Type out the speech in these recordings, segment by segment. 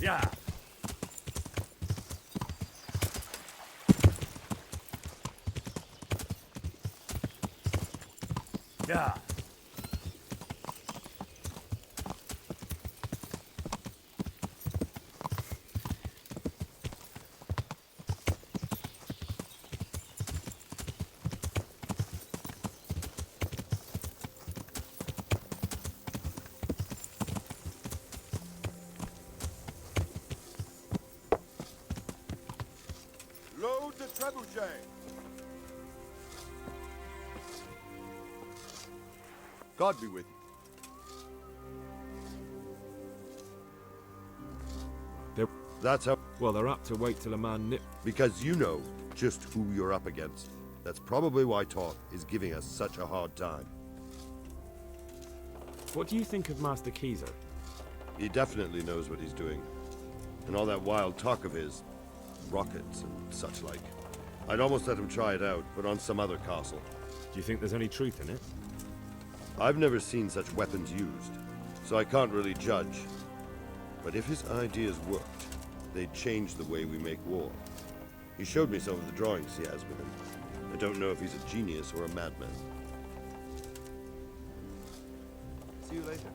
Yeah. Yeah. Load the trebuchet. God be with you. That's how... Well, they're apt to wait till a man nip. Because you know just who you're up against. That's probably why Toth is giving us such a hard time. What do you think of Master Keyser? He definitely knows what he's doing. And all that wild talk of his, rockets and such like. I'd almost let him try it out, but on some other castle. Do you think there's any truth in it? I've never seen such weapons used, so I can't really judge. But if his ideas worked, they'd change the way we make war. He showed me some of the drawings he has with him. I don't know if he's a genius or a madman. See you later.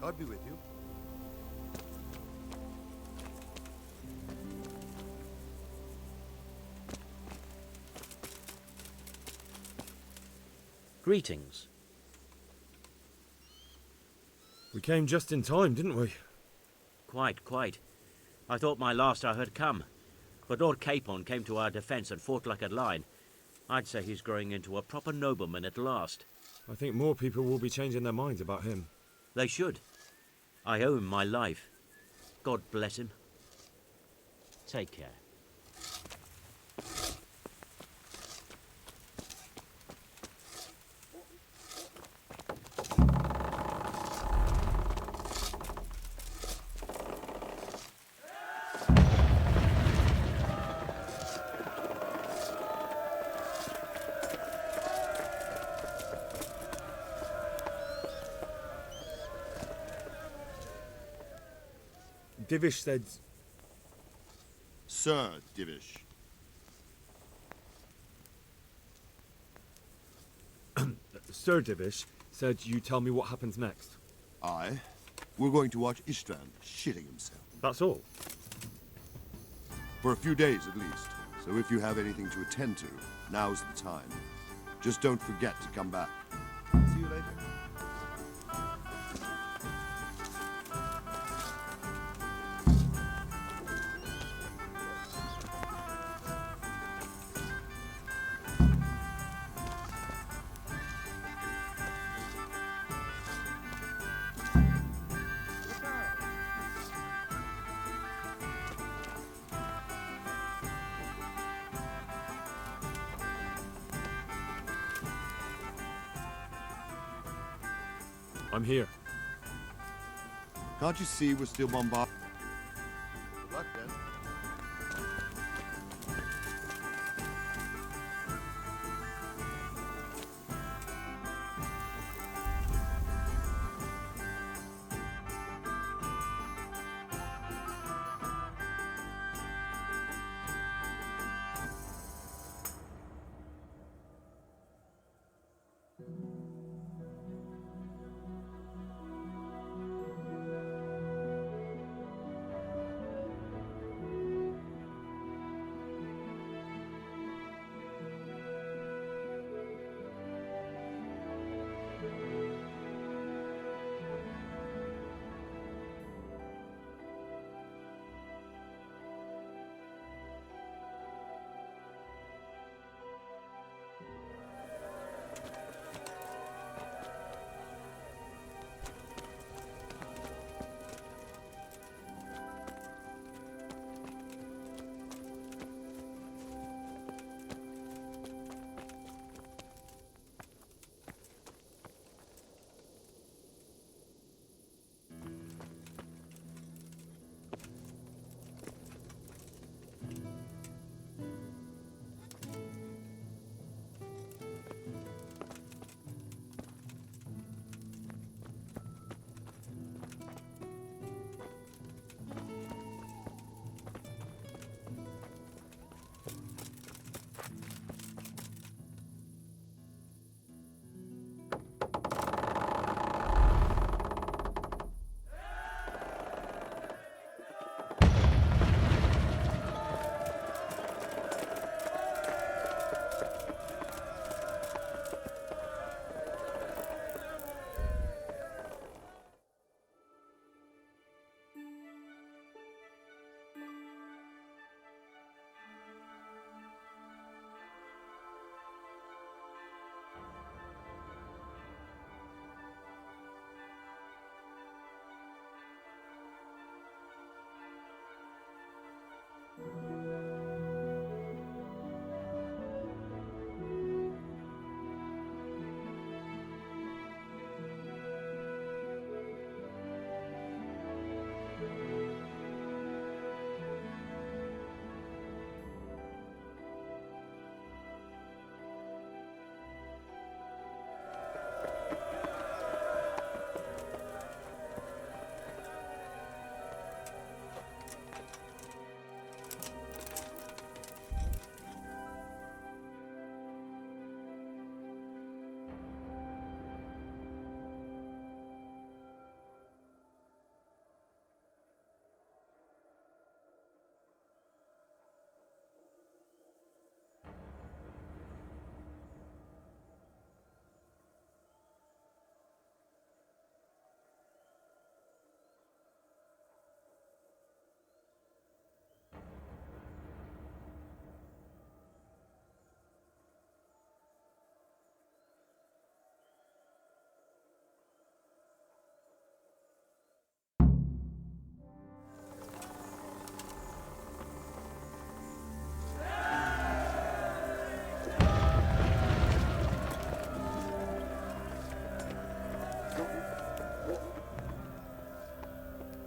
God be with you. Greetings. We came just in time, didn't we? Quite. I thought my last hour had come. But Lord Capon came to our defence and fought like a lion. I'd say he's growing into a proper nobleman at last. I think more people will be changing their minds about him. They should. I owe him my life. God bless him. Take care. Divish said... Sir Divish. Sir Divish said you tell me what happens next. Aye. We're going to watch Istvan shitting himself. That's all. For a few days at least. So if you have anything to attend to, now's the time. Just don't forget to come back. See you later. I'm here. Can't you see we're still bombarded? Good luck, then.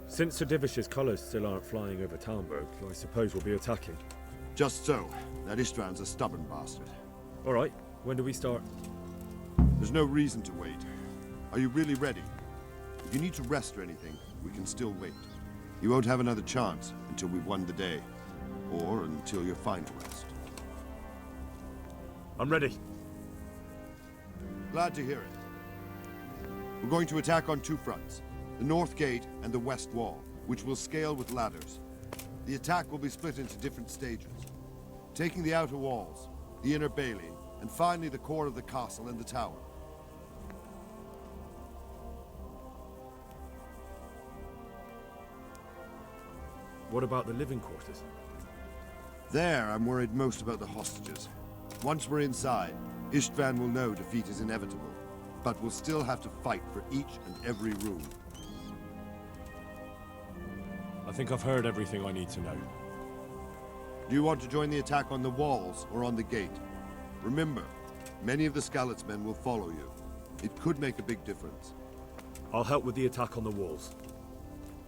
Since Sir Divish's colours still aren't flying over Talmberg, I suppose we'll be attacking. Just so. That Istvran's a stubborn bastard. Alright, when do we start? There's no reason to wait. Are you really ready? If you need to rest or anything, we can still wait. You won't have another chance until we've won the day. Or until your final rest. I'm ready. Glad to hear it. We're going to attack on two fronts. The North Gate and the West Wall, which will scale with ladders. The attack will be split into different stages. Taking the outer walls, the inner bailey, and finally the core of the castle and the tower. What about the living quarters? There, I'm worried most about the hostages. Once we're inside, Istvran will know defeat is inevitable, but we'll still have to fight for each and every room. I think I've heard everything I need to know. Do you want to join the attack on the walls or on the gate? Remember, many of the Skalitz men will follow you. It could make a big difference. I'll help with the attack on the walls.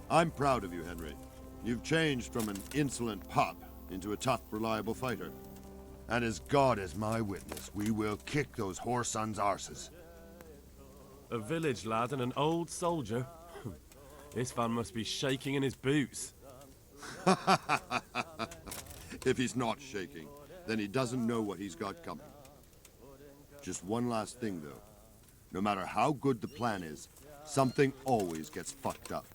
I'm proud of you, Henry. You've changed from an insolent pup into a tough, reliable fighter. And as God is my witness, we will kick those whore sons' arses. A village lad and an old soldier? This van must be shaking in his boots. If he's not shaking, then he doesn't know what he's got coming. Just one last thing, though. No matter how good the plan is, something always gets fucked up.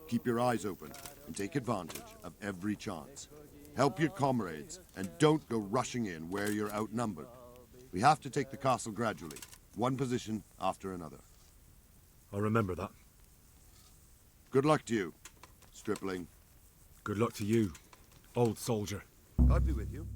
Keep your eyes open and take advantage of every chance. Help your comrades, and don't go rushing in where you're outnumbered. We have to take the castle gradually, one position after another. I'll remember that. Good luck to you, stripling. Good luck to you, old soldier. God be with you.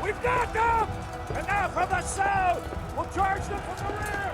We've got them! And now from the south! We'll charge them from the rear!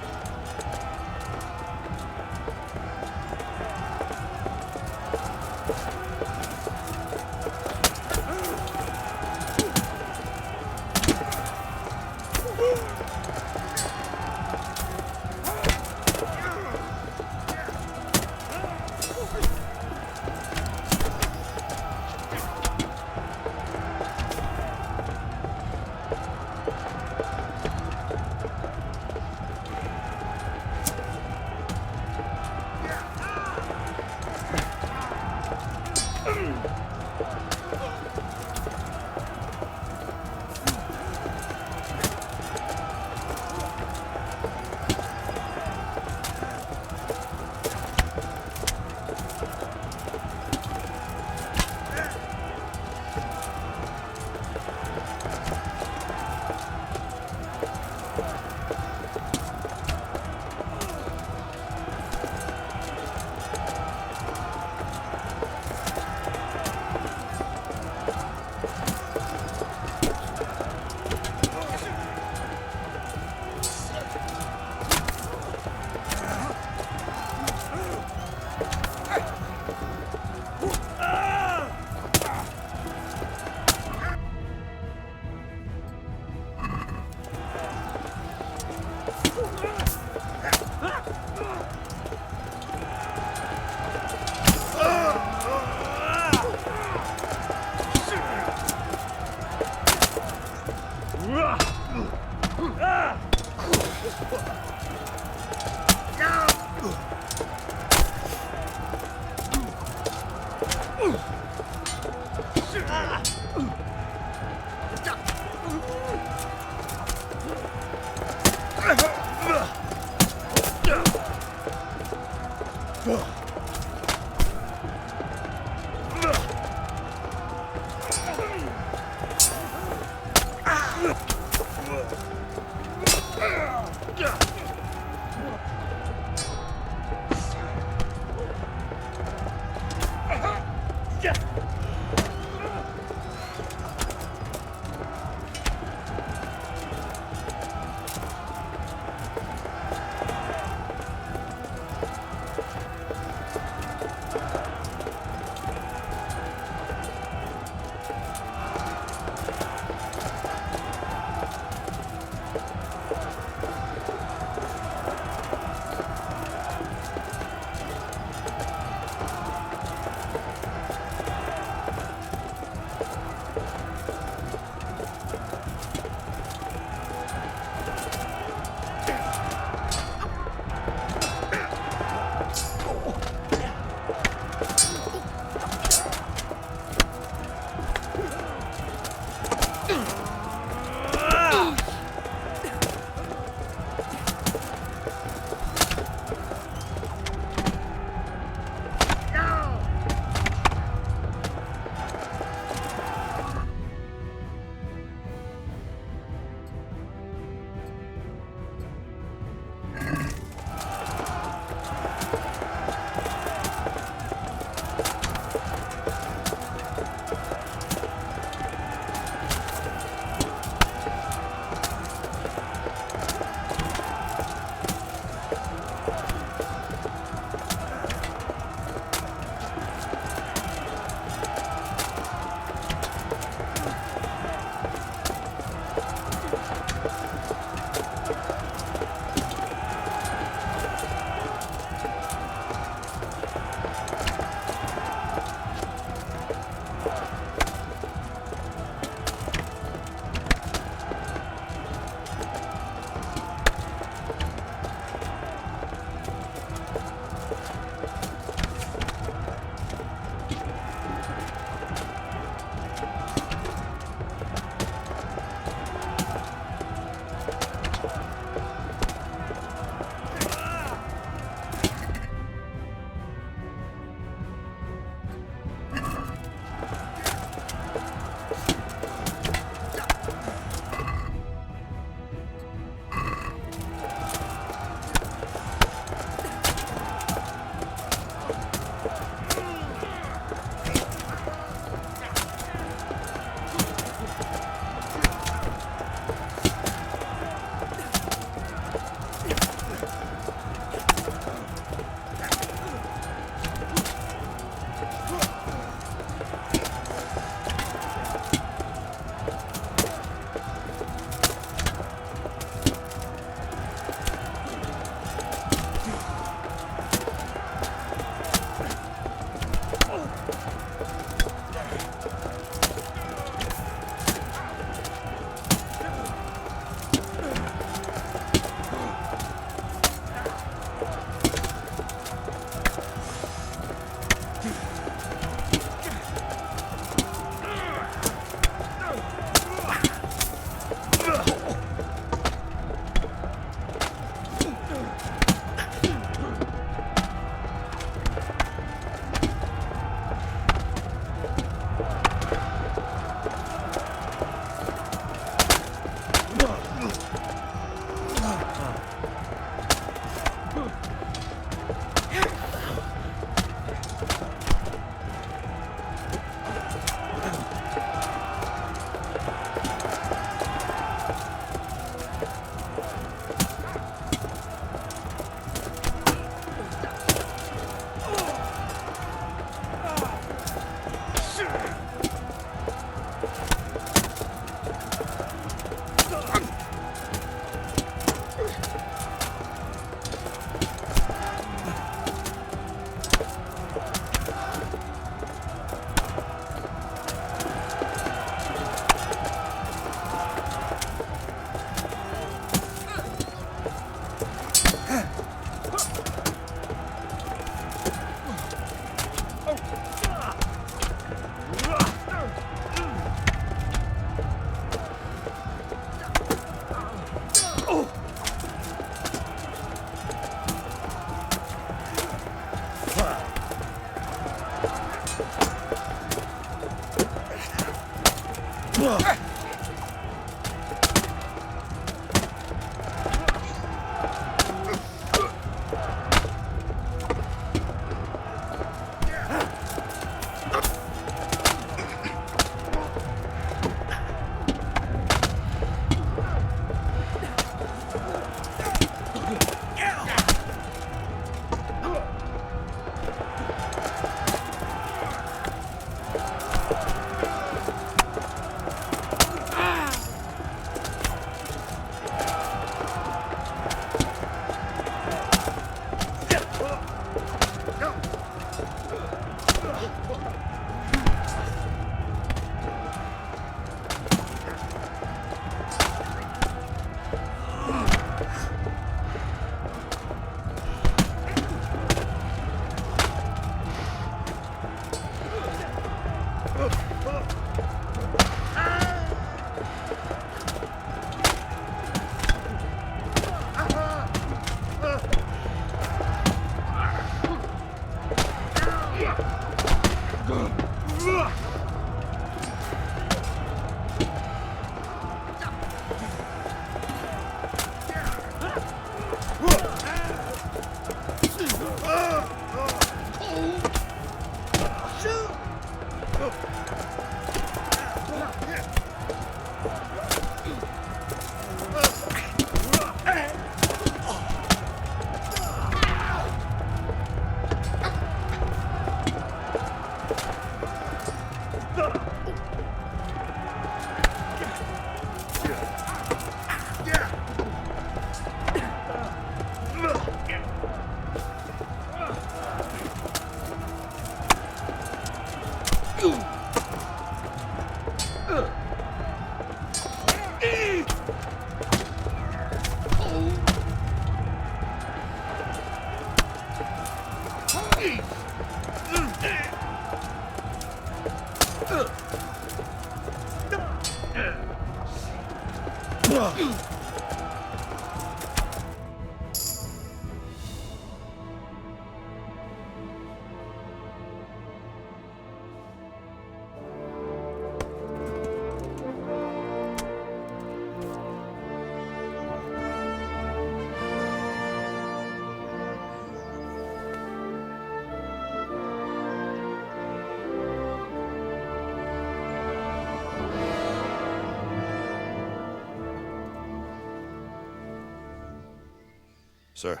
Sir,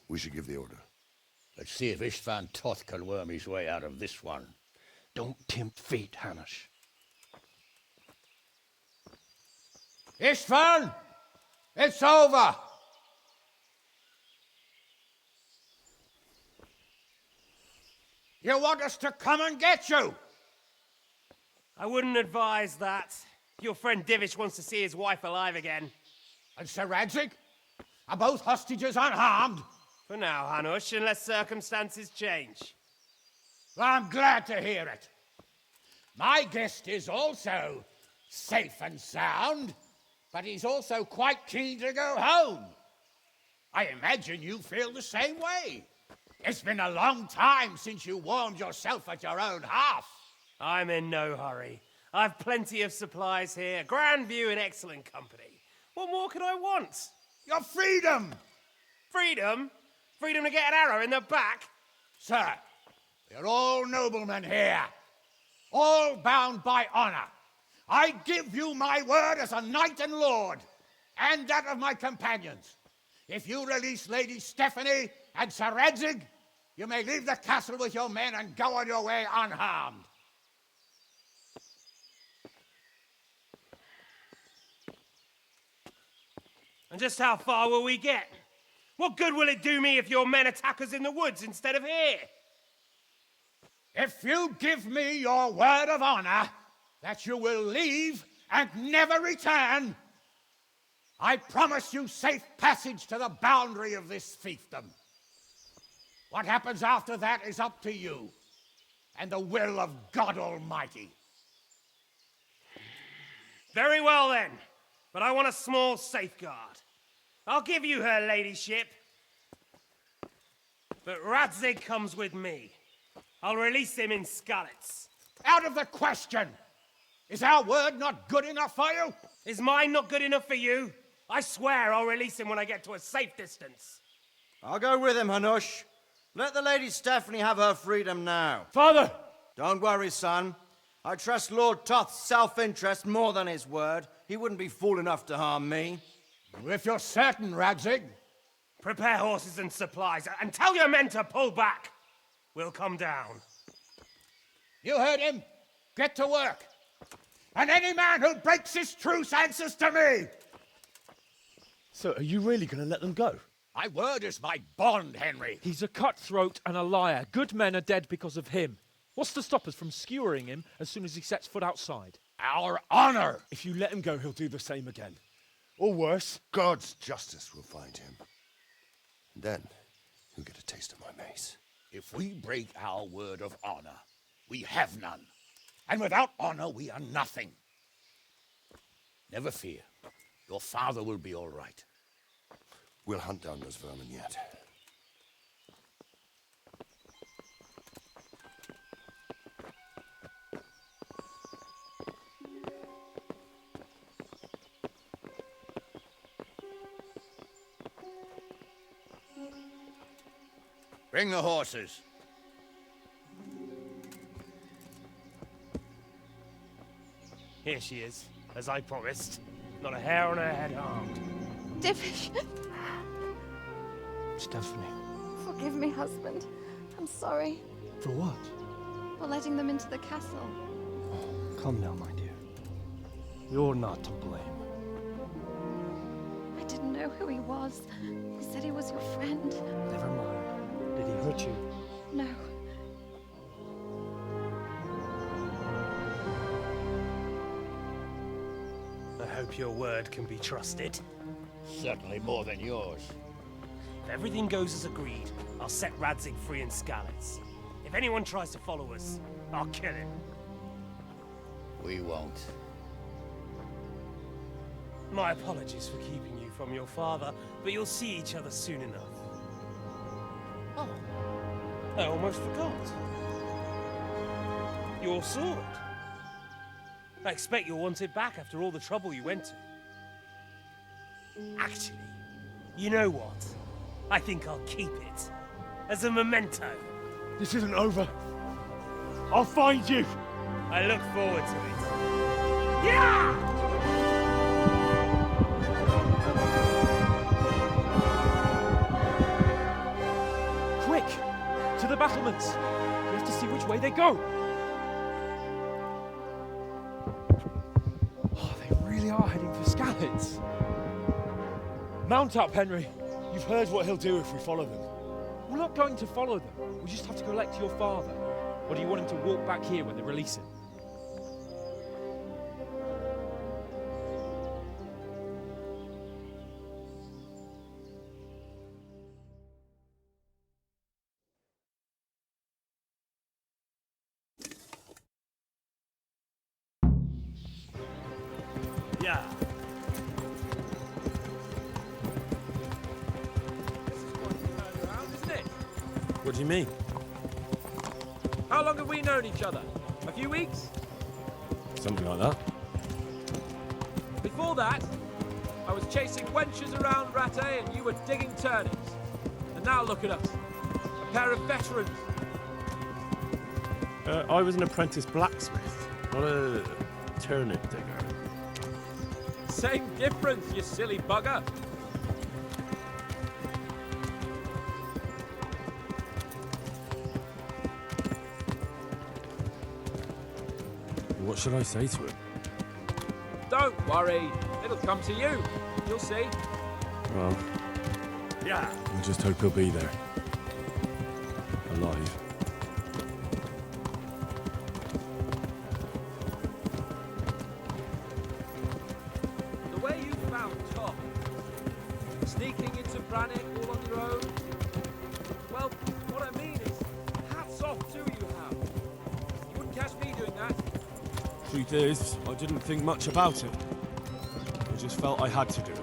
we should give the order. Let's see if Istvan Toth can worm his way out of this one. Don't tempt fate, Hanush. Istvan! It's over! You want us to come and get you? I wouldn't advise that. Your friend Divish wants to see his wife alive again. And Sir Radzig? Are both hostages unharmed? For now, Hanush, unless circumstances change. Well, I'm glad to hear it. My guest is also safe and sound, but he's also quite keen to go home. I imagine you feel the same way. It's been a long time since you warmed yourself at your own hearth. I'm in no hurry. I've plenty of supplies here, grand view and excellent company. What more could I want? Your freedom! Freedom? Freedom to get an arrow in the back? Sir, we're all noblemen here, all bound by honor. I give you my word as a knight and lord, and that of my companions. If you release Lady Stephanie and Sir Radzig, you may leave the castle with your men and go on your way unharmed. And just how far will we get? What good will it do me if your men attack us in the woods instead of here? If you give me your word of honor that you will leave and never return, I promise you safe passage to the boundary of this fiefdom. What happens after that is up to you and the will of God Almighty. Very well then, but I want a small safeguard. I'll give you her ladyship, but Radzig comes with me. I'll release him in Skalitz. Out of the question! Is our word not good enough for you? Is mine not good enough for you? I swear I'll release him when I get to a safe distance. I'll go with him, Hanush. Let the Lady Stephanie have her freedom now. Father! Don't worry, son. I trust Lord Toth's self-interest more than his word. He wouldn't be fool enough to harm me. If you're certain, Radzig. Prepare horses and supplies, and tell your men to pull back. We'll come down. You heard him. Get to work. And any man who breaks this truce answers to me. So, are you really going to let them go? My word is my bond, Henry. He's a cutthroat and a liar. Good men are dead because of him. What's to stop us from skewering him as soon as he sets foot outside? Our honor. If you let him go, he'll do the same again. Or worse. God's justice will find him. And then he'll get a taste of my mace. If we break our word of honor, we have none. And without honor, we are nothing. Never fear. Your father will be all right. We'll hunt down those vermin yet. Bring the horses. Here she is, as I promised. Not a hair on her head harmed. Divish! Stephanie. Forgive me, husband. I'm sorry For what? for letting them into the castle. Come now, my dear. You're not to blame. I didn't know who he was. He said he was your friend. Never mind. Did he hurt you? No. I hope your word can be trusted. Certainly more than yours. If everything goes as agreed, I'll set Radzig free in Skalitz. If anyone tries to follow us, I'll kill him. We won't. My apologies for keeping you from your father, but you'll see each other soon enough. Oh, I almost forgot. Your sword. I expect you'll want it back after all the trouble you went to. Actually, you know what? I think I'll keep it. As a memento. This isn't over. I'll find you. I look forward to it. Yeah! Quick! the battlements. We have to see which way they go. Oh, they really are heading for Skalitz. Mount up, Henry. You've heard what he'll do if we follow them. We're not going to follow them. We just have to collect your father. Or do you want him to walk back here when they release him? Yeah. What do you mean? How long have we known each other? A few weeks? Something like that. Before that, I was chasing wenches around Rattay and you were digging turnips. And now look at us. A pair of veterans. I was an apprentice blacksmith, not a turnip digger. Same difference, you silly bugger. What should I say to him? Don't worry. It'll come to you. You'll see. Well, Yeah. I just hope he'll be there. Alive. The way you found Tom, sneaking into Brannick all on your own, well, what I mean is, hats off to you, Hal. You wouldn't catch me doing that. Truth is, I didn't think much about it. I just felt I had to do it.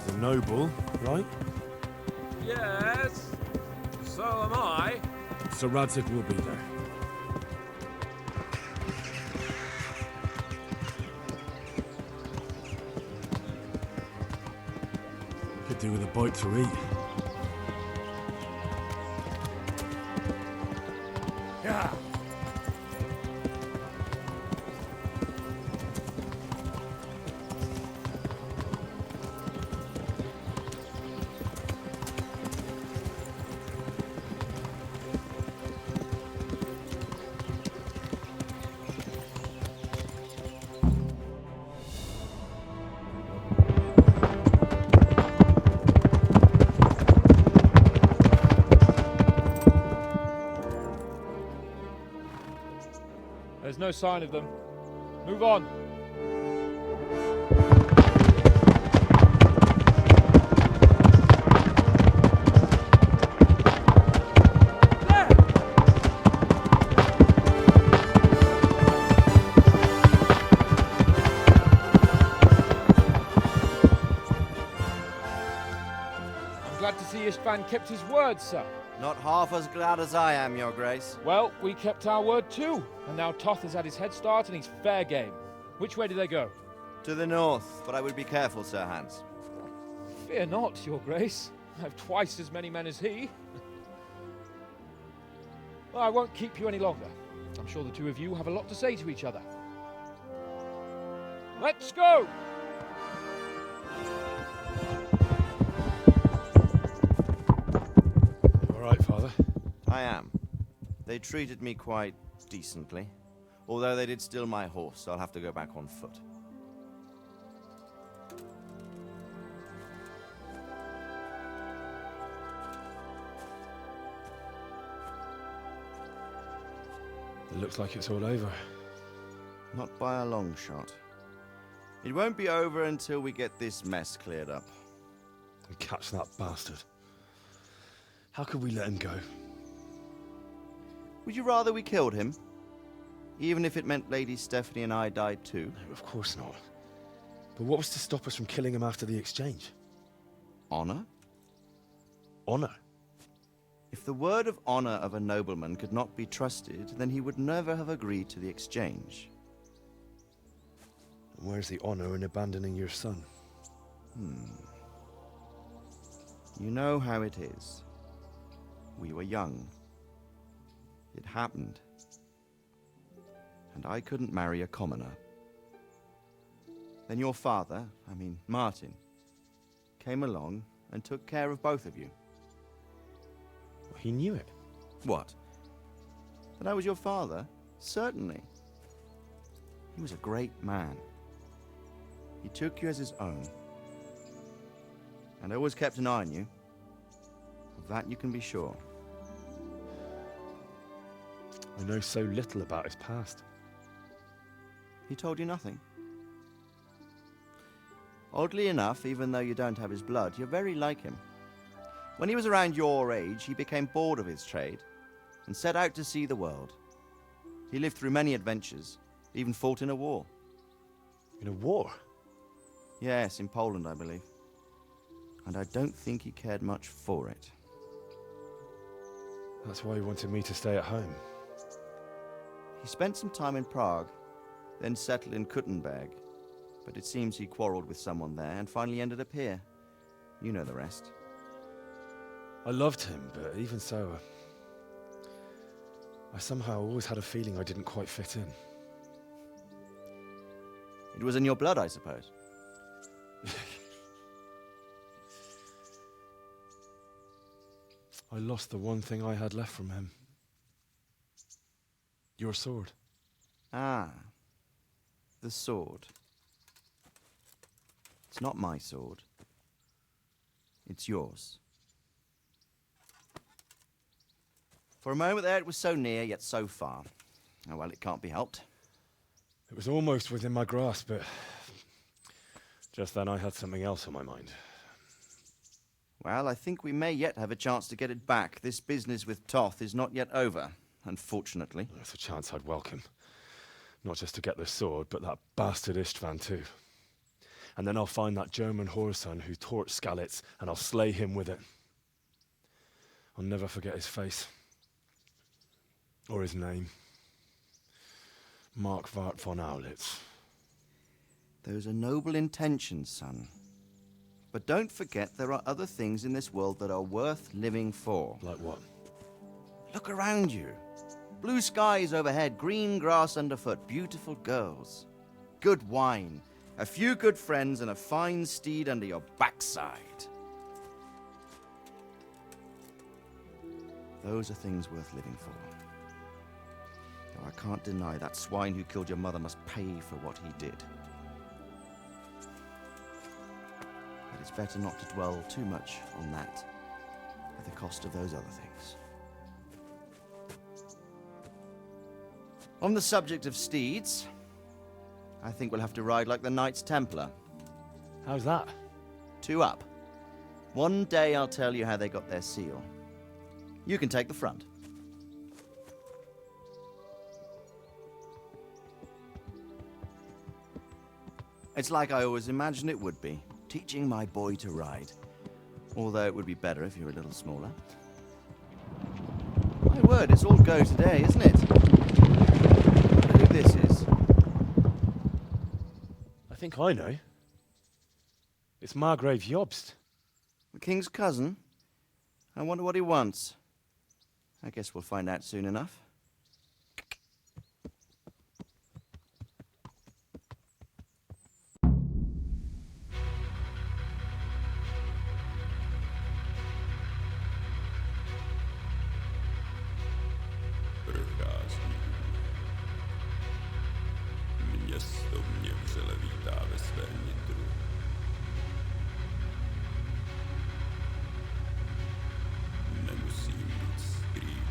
He's a noble, right? Yes, so am I. Sir Radzig will be there. Could do with a bite to eat. Yeah. There's no sign of them. Move on. I'm glad to see Istvan kept his word, sir. Not half as glad as I am, Your Grace. Well, we kept our word too. And now Toth has had his head start and he's fair game. Which way do they go? To the north, but I would be careful, Sir Hans. Fear not, Your Grace. I have twice as many men as he. Well, I won't keep you any longer. I'm sure the two of you have a lot to say to each other. Let's go! All right, Father. I am. They treated me quite decently. Although they did steal my horse, so I'll have to go back on foot. It looks like it's all over. Not by a long shot. It won't be over until we get this mess cleared up. And catch that bastard. How could we let him go? Would you rather we killed him? Even if it meant Lady Stephanie and I died too? No, of course not. But what was to stop us from killing him after the exchange? Honor? Honor? If the word of honor of a nobleman could not be trusted, then he would never have agreed to the exchange. And where's the honor in abandoning your son? You know how it is. We were young. It happened. and I couldn't marry a commoner. Then your father, Martin, came along and took care of both of you. He knew it. What? That I was your father? Certainly. He was a great man. He took you as his own. And always kept an eye on you. Of that you can be sure. I know so little about his past. He told you nothing? Oddly enough, even though you don't have his blood, you're very like him. When he was around your age, he became bored of his trade and set out to see the world. He lived through many adventures, even fought in a war. In a war? Yes, in Poland, I believe. And I don't think he cared much for it. That's why he wanted me to stay at home. He spent some time in Prague, then settled in Kuttenberg. But it seems he quarreled with someone there and finally ended up here. You know the rest. I loved him, but even so, I somehow always had a feeling I didn't quite fit in. It was in your blood, I suppose. I lost the one thing I had left from him. Your sword. Ah, the sword. It's not my sword. It's yours. For a moment there, it was so near, yet so far. Oh, well, it can't be helped. It was almost within my grasp, but just then I had something else on my mind. Well, I think we may yet have a chance to get it back. This business with Toth is not yet over, unfortunately. That's a chance I'd welcome. Not just to get the sword, but that bastard Istvan too. And then I'll find that German whoreson who torched Skalitz, and I'll slay him with it. I'll never forget his face. Or his name. Mark Vart von Aulitz. Those are noble intentions, son. But don't forget there are other things in this world that are worth living for. Like what? Look around you. Blue skies overhead, green grass underfoot, beautiful girls. Good wine, a few good friends, and a fine steed under your backside. Those are things worth living for. Though I can't deny that swine who killed your mother must pay for what he did. But it's better not to dwell too much on that at the cost of those other things. On the subject of steeds, I think we'll have to ride like the Knights Templar. How's that? 2 up. One day I'll tell you how they got their seal. You can take the front. It's like I always imagined it would be, teaching my boy to ride. Although it would be better if you were a little smaller. My word, it's all go today, isn't it? I wonder who this is. I think I know. It's Margrave Jobst. The king's cousin? I wonder what he wants. I guess we'll find out soon enough. Město mě vřele vítá ve svém nitru. Nemusím nic skrývat.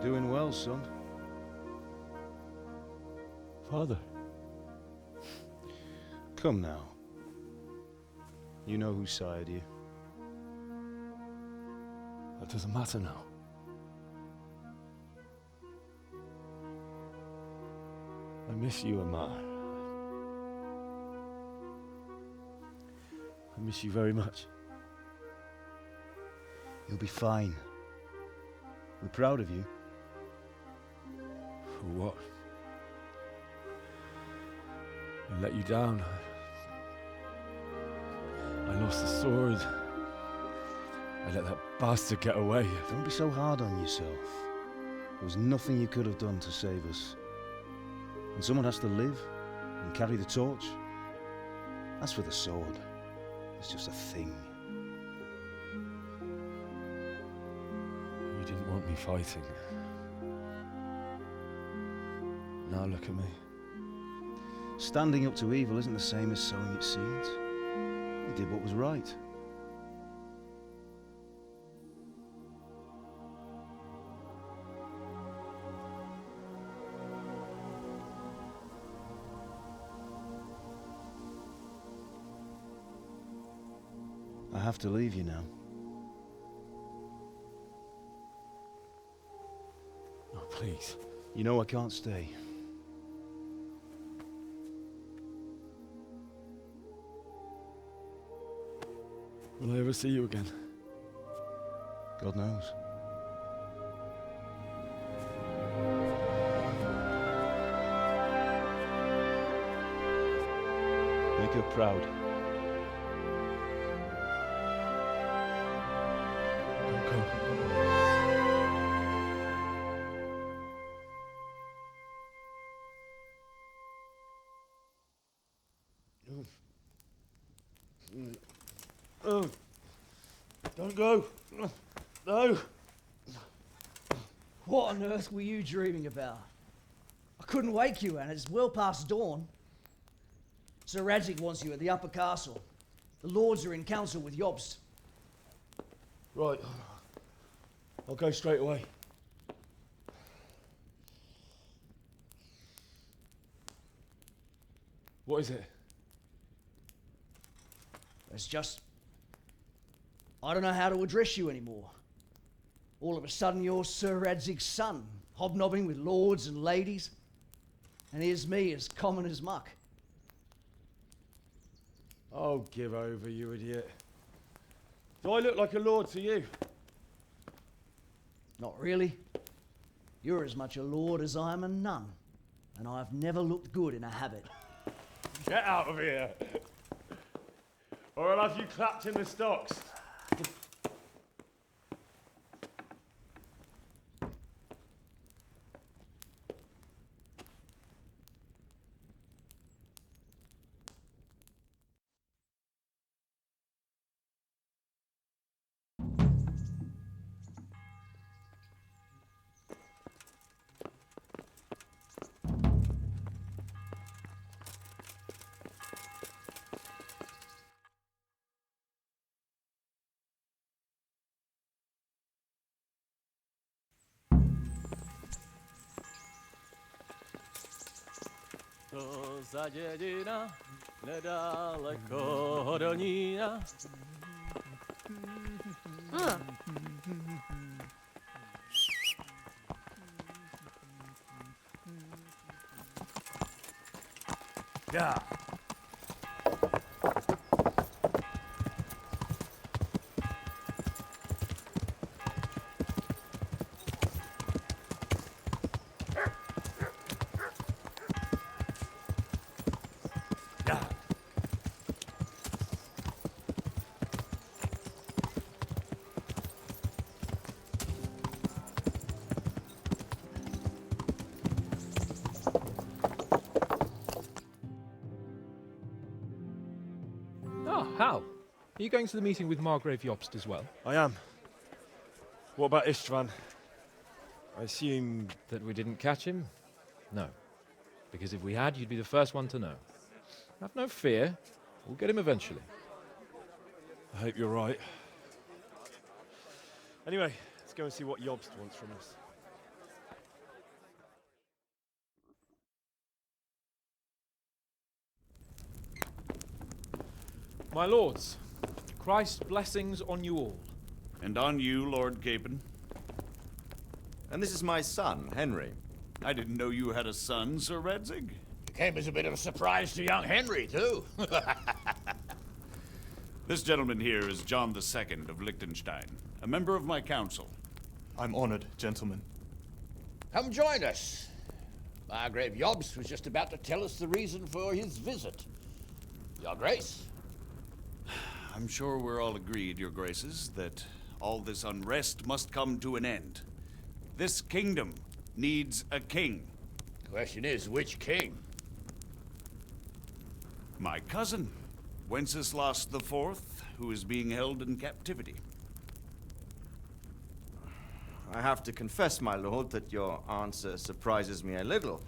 Doing well, son. Father. Come now. You know who sired you. That doesn't matter now. I miss you, Amar. I miss you very much. You'll be fine. We're proud of you. For what? I let you down. I lost the sword. I let that bastard get away. Don't be so hard on yourself. There was nothing you could have done to save us. And someone has to live and carry the torch. As for the sword, it's just a thing. You didn't want me fighting. Now look at me. Standing up to evil isn't the same as sowing its seeds. You did what was right. I have to leave you now. Oh, please. You know I can't stay. Will I ever see you again? God knows. Make her proud. Don't go. Oh, don't go. No. What on earth were you dreaming about? I couldn't wake you, and it's well past dawn. Sir Radzig wants you at the upper castle. The lords are in council with Jobst. Right. I'll go straight away. What is it? It's just... I don't know how to address you anymore. All of a sudden you're Sir Radzig's son, hobnobbing with lords and ladies. And here's me, as common as muck. Oh, give over, you idiot. Do I look like a lord to you? Not really. You're as much a lord as I am a nun. And I've never looked good in a habit. Get out of here! Or I'll have you clapped in the stocks. To za dědina, nedaleko Hodonína. Yeah. Ah, Hal. Are you going to the meeting with Margrave Jobst as well? I am. What about Istvan? I assume... That we didn't catch him? No. Because if we had, you'd be the first one to know. Have no fear. We'll get him eventually. I hope you're right. Anyway, let's go and see what Jobst wants from us. My lords, Christ's blessings on you all. And on you, Lord Capon. And this is my son, Henry. I didn't know you had a son, Sir Redzig. It came as a bit of a surprise to young Henry, too. This gentleman here is John II of Liechtenstein, a member of my council. I'm honored, gentlemen. Come join us. Margrave Jobst was just about to tell us the reason for his visit. Your Grace? I'm sure we're all agreed, Your Graces, that all this unrest must come to an end. This kingdom needs a king. The question is, which king? My cousin, Wenceslas IV, who is being held in captivity. I have to confess, my lord, that your answer surprises me a little.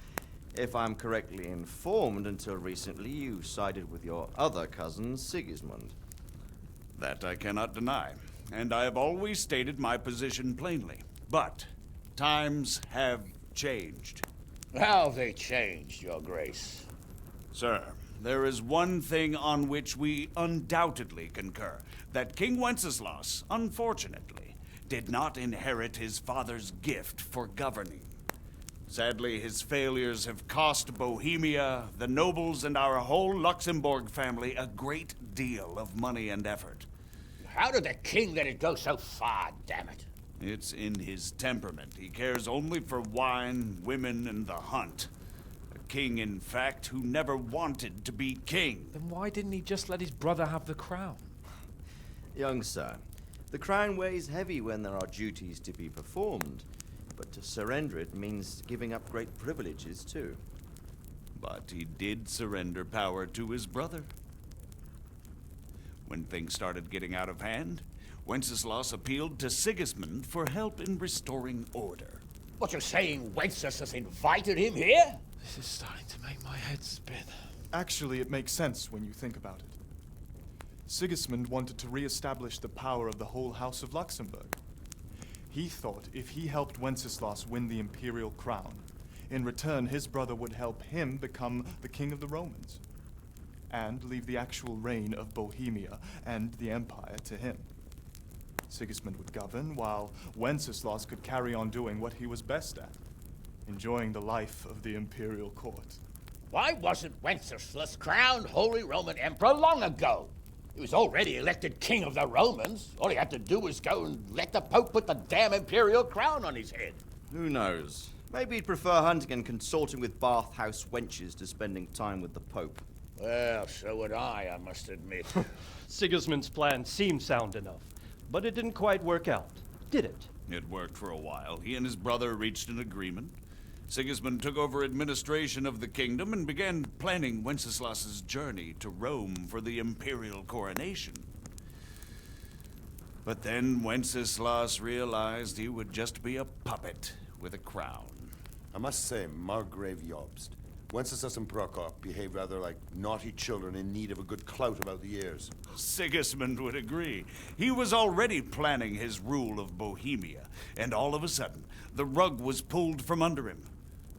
If I'm correctly informed, until recently you sided with your other cousin, Sigismund. That I cannot deny, and I have always stated my position plainly. But times have changed. How have they changed, Your Grace? Sir, there is one thing on which we undoubtedly concur, that King Wenceslas, unfortunately, did not inherit his father's gift for governing. Sadly, his failures have cost Bohemia, the nobles, and our whole Luxembourg family a great deal of money and effort. How did the king let it go so far, damn it? It's in his temperament. He cares only for wine, women, and the hunt. A king, in fact, who never wanted to be king. Then why didn't he just let his brother have the crown? Young sir, the crown weighs heavy when there are duties to be performed, but to surrender it means giving up great privileges too. But he did surrender power to his brother. When things started getting out of hand, Wenceslas appealed to Sigismund for help in restoring order. What, you're saying Wenceslas invited him here? This is starting to make my head spin. Actually, it makes sense when you think about it. Sigismund wanted to re-establish the power of the whole House of Luxembourg. He thought if he helped Wenceslas win the imperial crown, in return his brother would help him become the king of the Romans, and leave the actual reign of Bohemia and the empire to him. Sigismund would govern, while Wenceslas could carry on doing what he was best at, enjoying the life of the imperial court. Why wasn't Wenceslas crowned Holy Roman Emperor long ago? He was already elected king of the Romans. All he had to do was go and let the Pope put the damn imperial crown on his head. Who knows? Maybe he'd prefer hunting and consorting with bathhouse wenches to spending time with the Pope. Well, so would I must admit. Sigismund's plan seemed sound enough, but it didn't quite work out, did it? It worked for a while. He and his brother reached an agreement. Sigismund took over administration of the kingdom and began planning Wenceslas's journey to Rome for the imperial coronation. But then Wenceslas realized he would just be a puppet with a crown. I must say, Margrave Jobst, Wenceslas and Prokop behave rather like naughty children in need of a good clout about the ears. Sigismund would agree. He was already planning his rule of Bohemia, and all of a sudden, the rug was pulled from under him.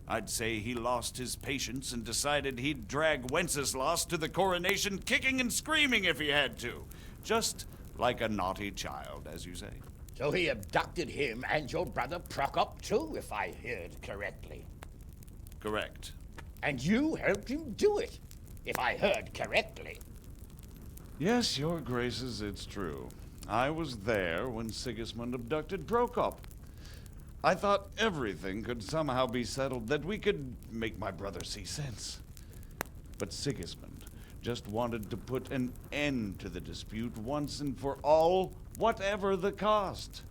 I'd say he lost his patience and decided he'd drag Wenceslas to the coronation kicking and screaming if he had to. Just like a naughty child, as you say. So he abducted him and your brother Prokop too, if I heard correctly. Correct. And you helped him do it, if I heard correctly. Yes, Your Graces, it's true. I was there when Sigismund abducted Prokop. I thought everything could somehow be settled, that we could make my brother see sense. But Sigismund just wanted to put an end to the dispute once and for all, whatever the cost.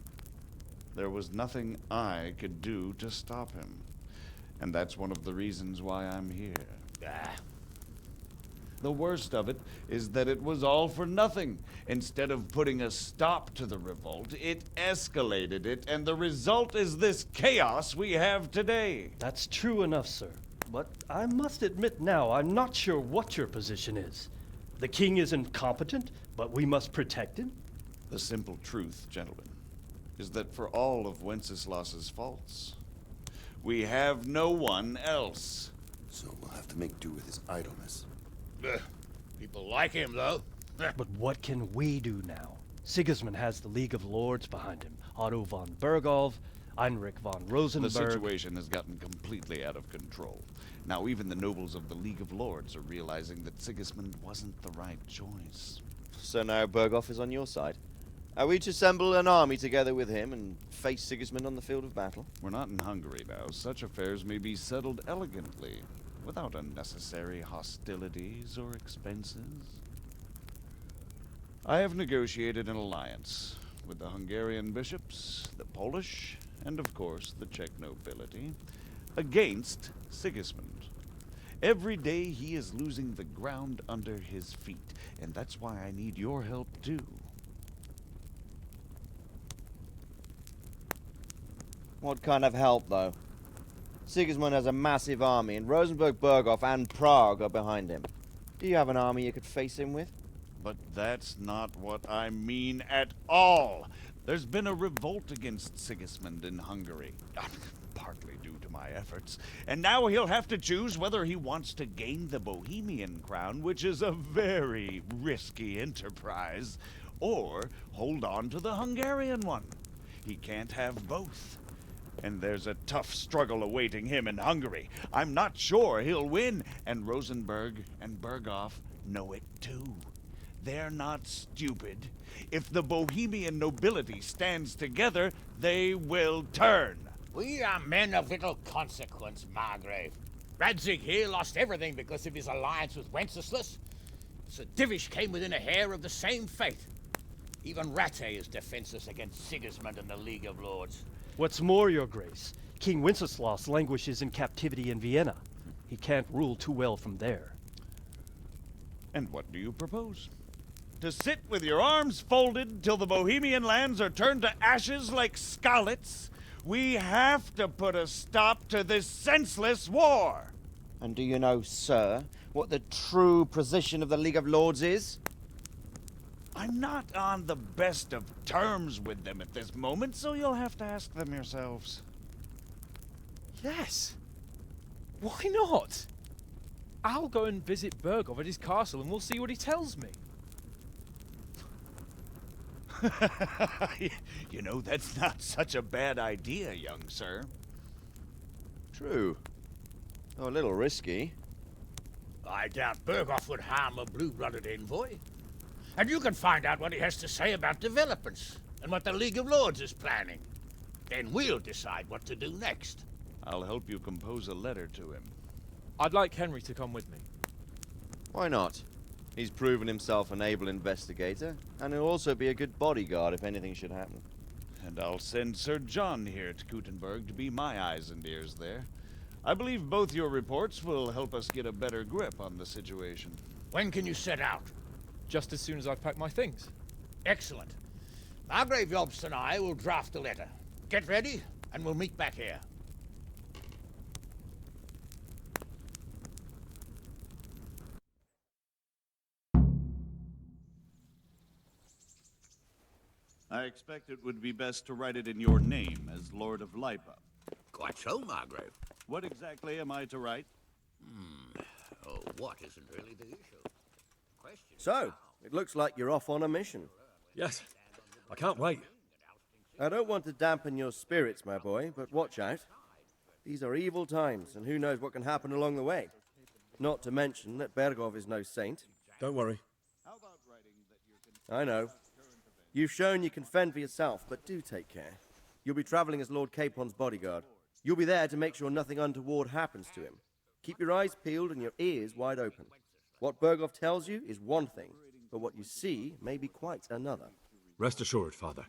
There was nothing I could do to stop him. And that's one of the reasons why I'm here. The worst of it is that it was all for nothing. Instead of putting a stop to the revolt, it escalated it, and the result is this chaos we have today. That's true enough, sir. But I must admit now, I'm not sure what your position is. The king is incompetent, but we must protect him? The simple truth, gentlemen, is that for all of Wenceslas's faults, we have no one else. So we'll have to make do with his idleness. People like him, though. But what can we do now? Sigismund has the League of Lords behind him. Otto von Berghoff, Heinrich von Rosenberg. The situation has gotten completely out of control. Now even the nobles of the League of Lords are realizing that Sigismund wasn't the right choice. So now Berghoff is on your side. Are we to assemble an army together with him and face Sigismund on the field of battle? We're not in Hungary now. Such affairs may be settled elegantly, without unnecessary hostilities or expenses. I have negotiated an alliance with the Hungarian bishops, the Polish, and of course the Czech nobility, against Sigismund. Every day he is losing the ground under his feet, and that's why I need your help too. What kind of help, though? Sigismund has a massive army, and Rosenberg, Berghoff, and Prague are behind him. Do you have an army you could face him with? But that's not what I mean at all. There's been a revolt against Sigismund in Hungary, partly due to my efforts, and now he'll have to choose whether he wants to gain the Bohemian crown, which is a very risky enterprise, or hold on to the Hungarian one. He can't have both. And there's a tough struggle awaiting him in Hungary. I'm not sure he'll win, and Rosenberg and Berghoff know it too. They're not stupid. If the Bohemian nobility stands together, they will turn. We are men of little consequence, Margrave. Radzig here lost everything because of his alliance with Wenceslas. Sir Divish came within a hair of the same fate. Even Rattay is defenseless against Sigismund and the League of Lords. What's more, Your Grace, King Wenceslas languishes in captivity in Vienna. He can't rule too well from there. And what do you propose? To sit with your arms folded till the Bohemian lands are turned to ashes like Skalitz? We have to put a stop to this senseless war! And do you know, sir, what the true position of the League of Lords is? I'm not on the best of terms with them at this moment, so you'll have to ask them yourselves. Yes. Why not? I'll go and visit Berghoff at his castle and we'll see what he tells me. You know, that's not such a bad idea, young sir. True. Though a little risky. I doubt Berghoff would harm a blue-blooded envoy. And you can find out what he has to say about developments and what the League of Lords is planning. Then we'll decide what to do next. I'll help you compose a letter to him. I'd like Henry to come with me. Why not? He's proven himself an able investigator, and he'll also be a good bodyguard if anything should happen. And I'll send Sir John here to Kuttenberg to be my eyes and ears there. I believe both your reports will help us get a better grip on the situation. When can you set out? Just as soon as I've packed my things. Excellent. Margrave Jobst and I will draft a letter. Get ready, and we'll meet back here. I expect it would be best to write it in your name as Lord of Lipa. Quite so, Margrave. What exactly am I to write? Oh, what isn't really the issue? So, it looks like you're off on a mission. Yes, I can't wait. I don't want to dampen your spirits, my boy, but watch out. These are evil times, and who knows what can happen along the way. Not to mention that Berghoff is no saint. Don't worry. I know. You've shown you can fend for yourself, but do take care. You'll be traveling as Lord Capon's bodyguard. You'll be there to make sure nothing untoward happens to him. Keep your eyes peeled and your ears wide open. What Berghoff tells you is one thing, but what you see may be quite another. Rest assured, Father.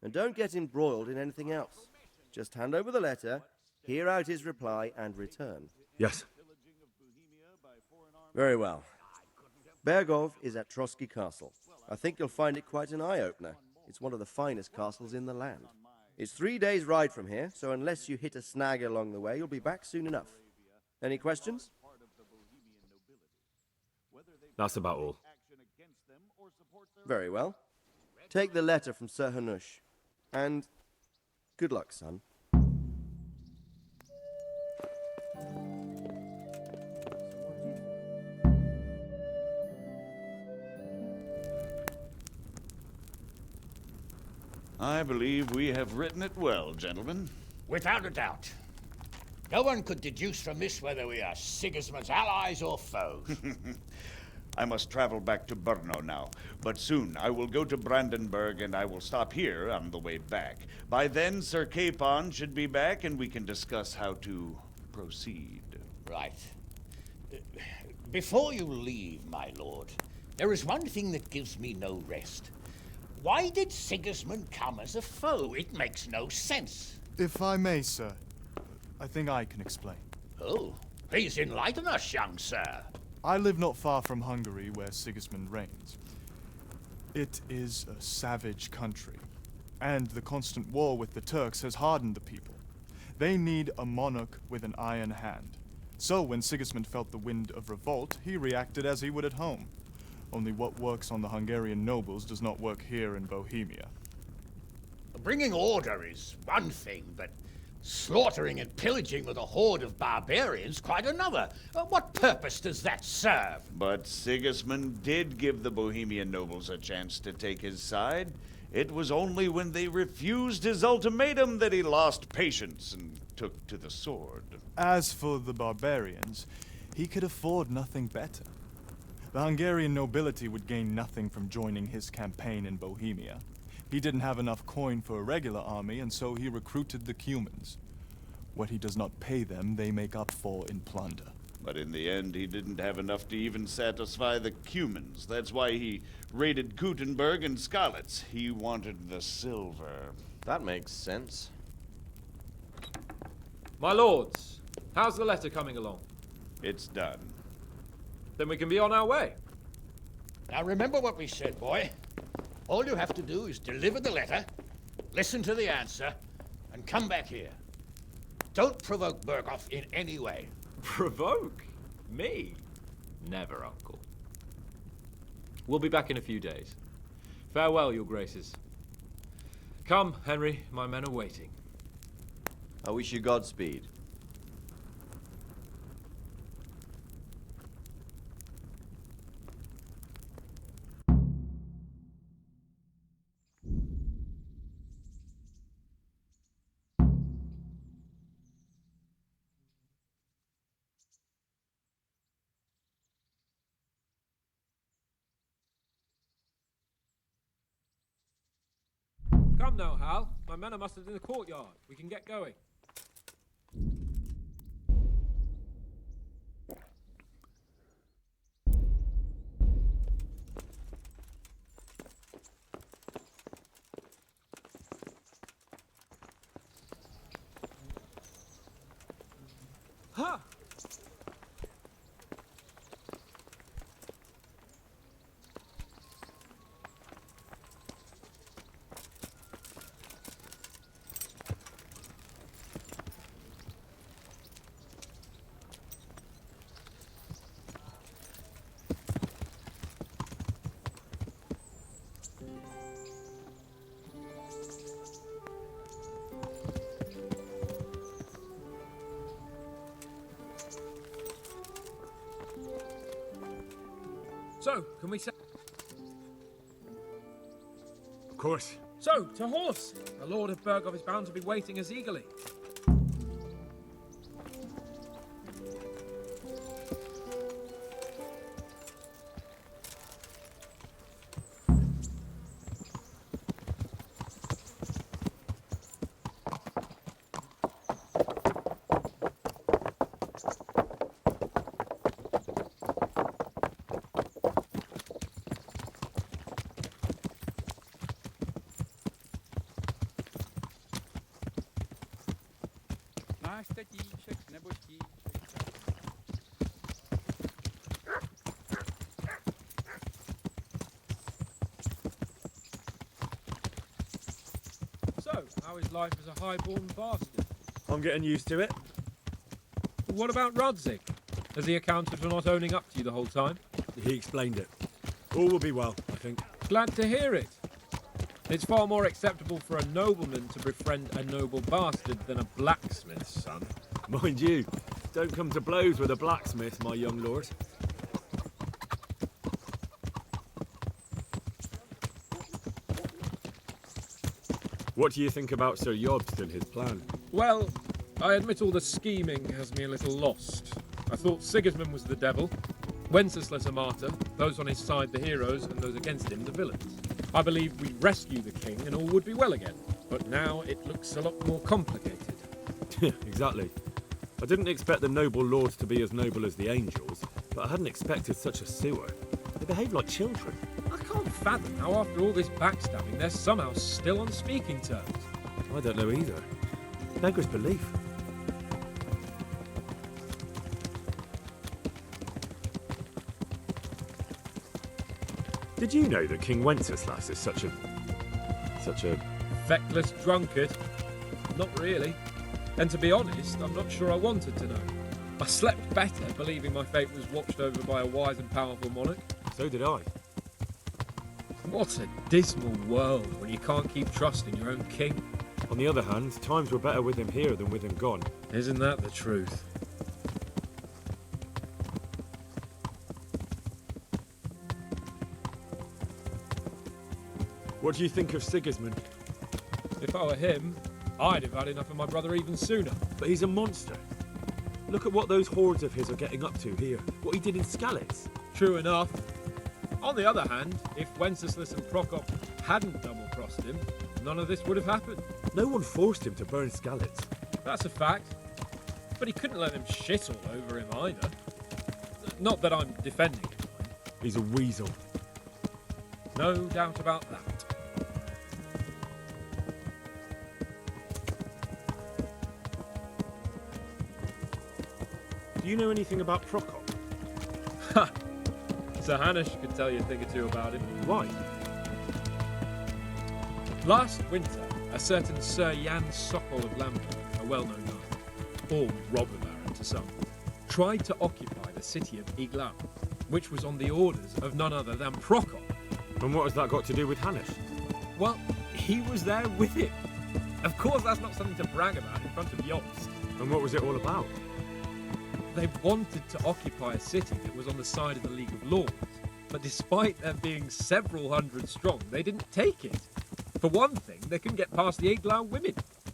And don't get embroiled in anything else. Just hand over the letter, hear out his reply, and return. Yes. Very well. Berghoff is at Trotsky Castle. I think you'll find it quite an eye-opener. It's one of the finest castles in the land. It's 3 days' ride from here, so unless you hit a snag along the way, you'll be back soon enough. Any questions? That's about all. Very well. Take the letter from Sir Hanush. And good luck, son. I believe we have written it well, gentlemen. Without a doubt. No one could deduce from this whether we are Sigismund's allies or foes. I must travel back to Brno now, but soon I will go to Brandenburg and I will stop here on the way back. By then, Sir Capon should be back and we can discuss how to proceed. Right. Before you leave, my lord, there is one thing that gives me no rest. Why did Sigismund come as a foe? It makes no sense. If I may, sir, I think I can explain. Oh, please enlighten us, young sir. I live not far from Hungary, where Sigismund reigns. It is a savage country, and the constant war with the Turks has hardened the people. They need a monarch with an iron hand. So when Sigismund felt the wind of revolt, he reacted as he would at home. Only what works on the Hungarian nobles does not work here in Bohemia. Bringing order is one thing, but slaughtering and pillaging with a horde of barbarians quite another. What purpose does that serve? But Sigismund did give the Bohemian nobles a chance to take his side. It was only when they refused his ultimatum that he lost patience and took to the sword. As for the barbarians, he could afford nothing better. The Hungarian nobility would gain nothing from joining his campaign in Bohemia. He didn't have enough coin for a regular army, and so he recruited the Cumans. What he does not pay them, they make up for in plunder. But in the end, he didn't have enough to even satisfy the Cumans. That's why he raided Gutenberg and Skalitz. He wanted the silver. That makes sense. My lords, how's the letter coming along? It's done. Then we can be on our way. Now remember what we said, boy. All you have to do is deliver the letter, listen to the answer, and come back here. Don't provoke Berghoff in any way. Provoke? Me? Never, Uncle. We'll be back in a few days. Farewell, your graces. Come, Henry, my men are waiting. I wish you Godspeed. Come now, Hal. My men are mustered in the courtyard. We can get going. Ha! So, can we say... Of course. So, to horse! The Lord of Berghoff is bound to be waiting as eagerly. Máš tatíček nebo tíček? So, how is life as a high-born bastard? I'm getting used to it. What about Radzig? Has he accounted for not owning up to you the whole time? He explained it. All will be well, I think. Glad to hear it. It's far more acceptable for a nobleman to befriend a noble bastard than a blacksmith's son. Mind you, don't come to blows with a blacksmith, my young lord. What do you think about Sir Jobst and his plan? Well, I admit all the scheming has me a little lost. I thought Sigismund was the devil, Wenceslas a martyr, those on his side the heroes, and those against him the villains. I believed we'd rescue the king and all would be well again. But now it looks a lot more complicated. Exactly. I didn't expect the noble lords to be as noble as the angels, but I hadn't expected such a sewer. They behave like children. I can't fathom how after all this backstabbing they're somehow still on speaking terms. I don't know either. Beggars belief. Did you know that King Wenceslas is such a Feckless drunkard? Not really. And to be honest, I'm not sure I wanted to know. I slept better believing my fate was watched over by a wise and powerful monarch. So did I. What a dismal world when you can't keep trusting your own king. On the other hand, times were better with him here than with him gone. Isn't that the truth? What do you think of Sigismund? If I were him, I'd have had enough of my brother even sooner. But he's a monster. Look at what those hordes of his are getting up to here. What he did in Skalitz. True enough. On the other hand, if Wenceslas and Prokop hadn't double-crossed him, none of this would have happened. No one forced him to burn Skalitz. That's a fact. But he couldn't let them shit all over him either. Not that I'm defending him. He's a weasel. No doubt about that. Do you know anything about Prokop? Ha! Sir Hanush could tell you a thing or two about him. Why? Last winter, a certain Sir Jan Sokol of Lamberg, a well-known knight, or robber baron to some, tried to occupy the city of Iglau, which was on the orders of none other than Prokop. And what has that got to do with Hanush? Well, he was there with him. Of course, that's not something to brag about in front of Jobst. And what was it all about? They wanted to occupy a city that was on the side of the League of Lords, but despite there being several hundred strong, they didn't take it. For one thing, they couldn't get past the Iglau women,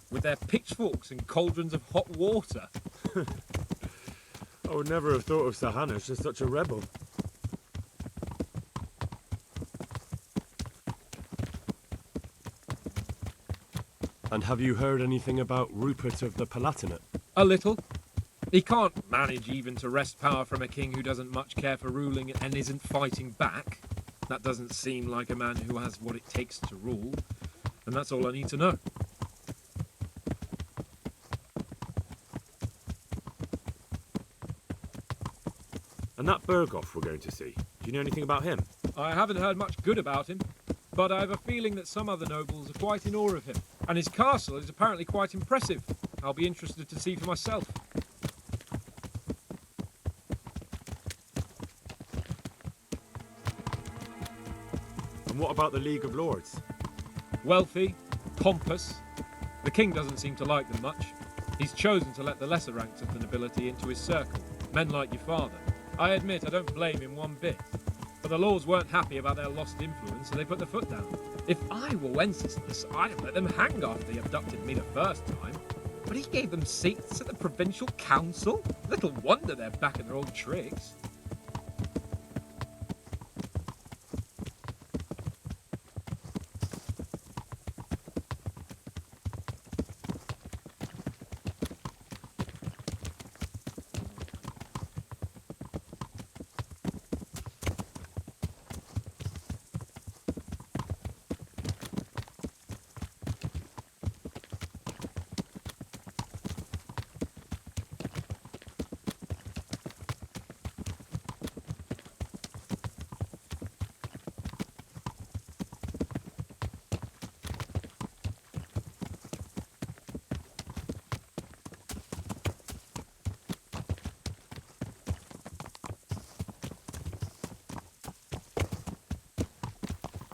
with their pitchforks and cauldrons of hot water. I would never have thought of Sir Hanush as such a rebel. And have you heard anything about Rupert of the Palatinate? A little. He can't manage even to wrest power from a king who doesn't much care for ruling and isn't fighting back. That doesn't seem like a man who has what it takes to rule. And that's all I need to know. And that Berghoff we're going to see, do you know anything about him? I haven't heard much good about him, but I have a feeling that some other nobles are quite in awe of him. And his castle is apparently quite impressive. I'll be interested to see for myself. And what about the League of Lords? Wealthy, pompous. The king doesn't seem to like them much. He's chosen to let the lesser ranks of the nobility into his circle, men like your father. I admit I don't blame him one bit. But the lords weren't happy about their lost influence, so they put their foot down. If I were Wenceslas, I'd have let them hang after they abducted me the first time. But he gave them seats at the provincial council? Little wonder they're back in their old tricks.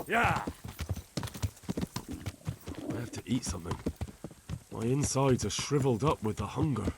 Yeah. I have to eat something. My insides are shriveled up with the hunger.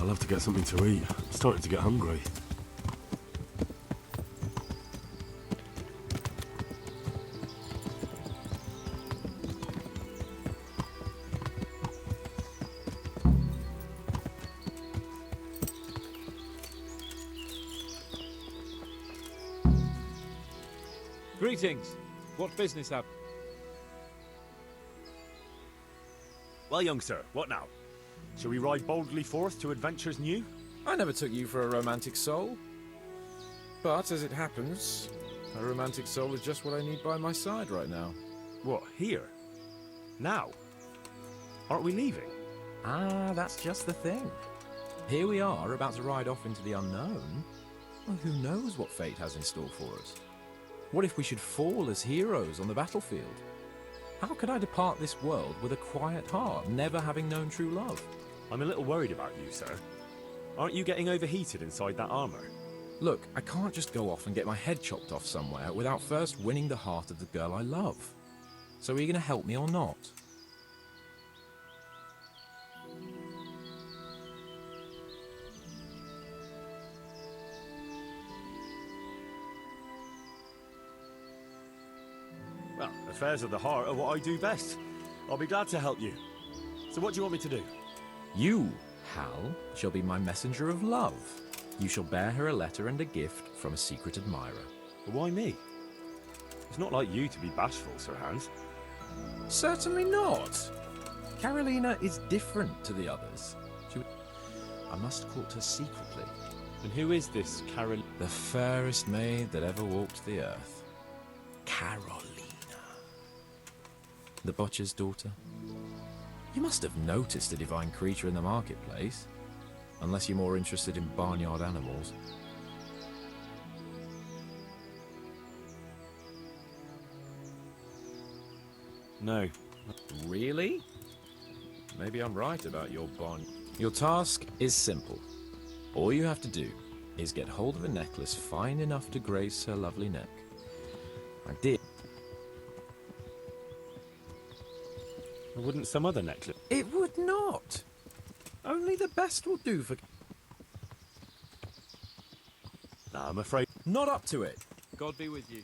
I'll have to get something to eat. I'm starting to get hungry. Greetings. What business have? Well, young sir, what now? Shall we ride boldly forth to adventures new? I never took you for a romantic soul. But as it happens, a romantic soul is just what I need by my side right now. What, here? Now? Aren't we leaving? Ah, that's just the thing. Here we are, about to ride off into the unknown. Well, who knows what fate has in store for us? What if we should fall as heroes on the battlefield? How could I depart this world with a quiet heart, never having known true love? I'm a little worried about you, sir. Aren't you getting overheated inside that armor? Look, I can't just go off and get my head chopped off somewhere without first winning the heart of the girl I love. So are you going to help me or not? Well, affairs of the heart are what I do best. I'll be glad to help you. So what do you want me to do? You, Hal, shall be my messenger of love. You shall bear her a letter and a gift from a secret admirer. But why me? It's not like you to be bashful, Sir Hans. Certainly not. Carolina is different to the others. I must court her secretly. And who is this Carolina? The fairest maid that ever walked the earth. Carolina. The butcher's daughter. You must have noticed a divine creature in the marketplace. Unless you're more interested in barnyard animals. No. Really? Maybe I'm right about your barn. Your task is simple. All you have to do is get hold of a necklace fine enough to grace her lovely neck. I did. Wouldn't some other necklace? It would not. Only the best will do for... No, I'm afraid... Not up to it. God be with you.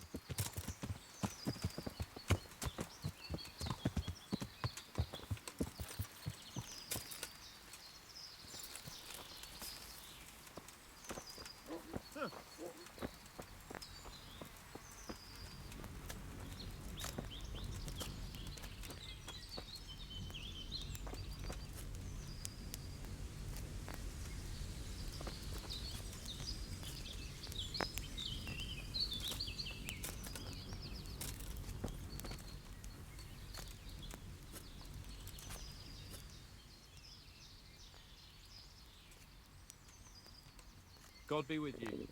God be with you.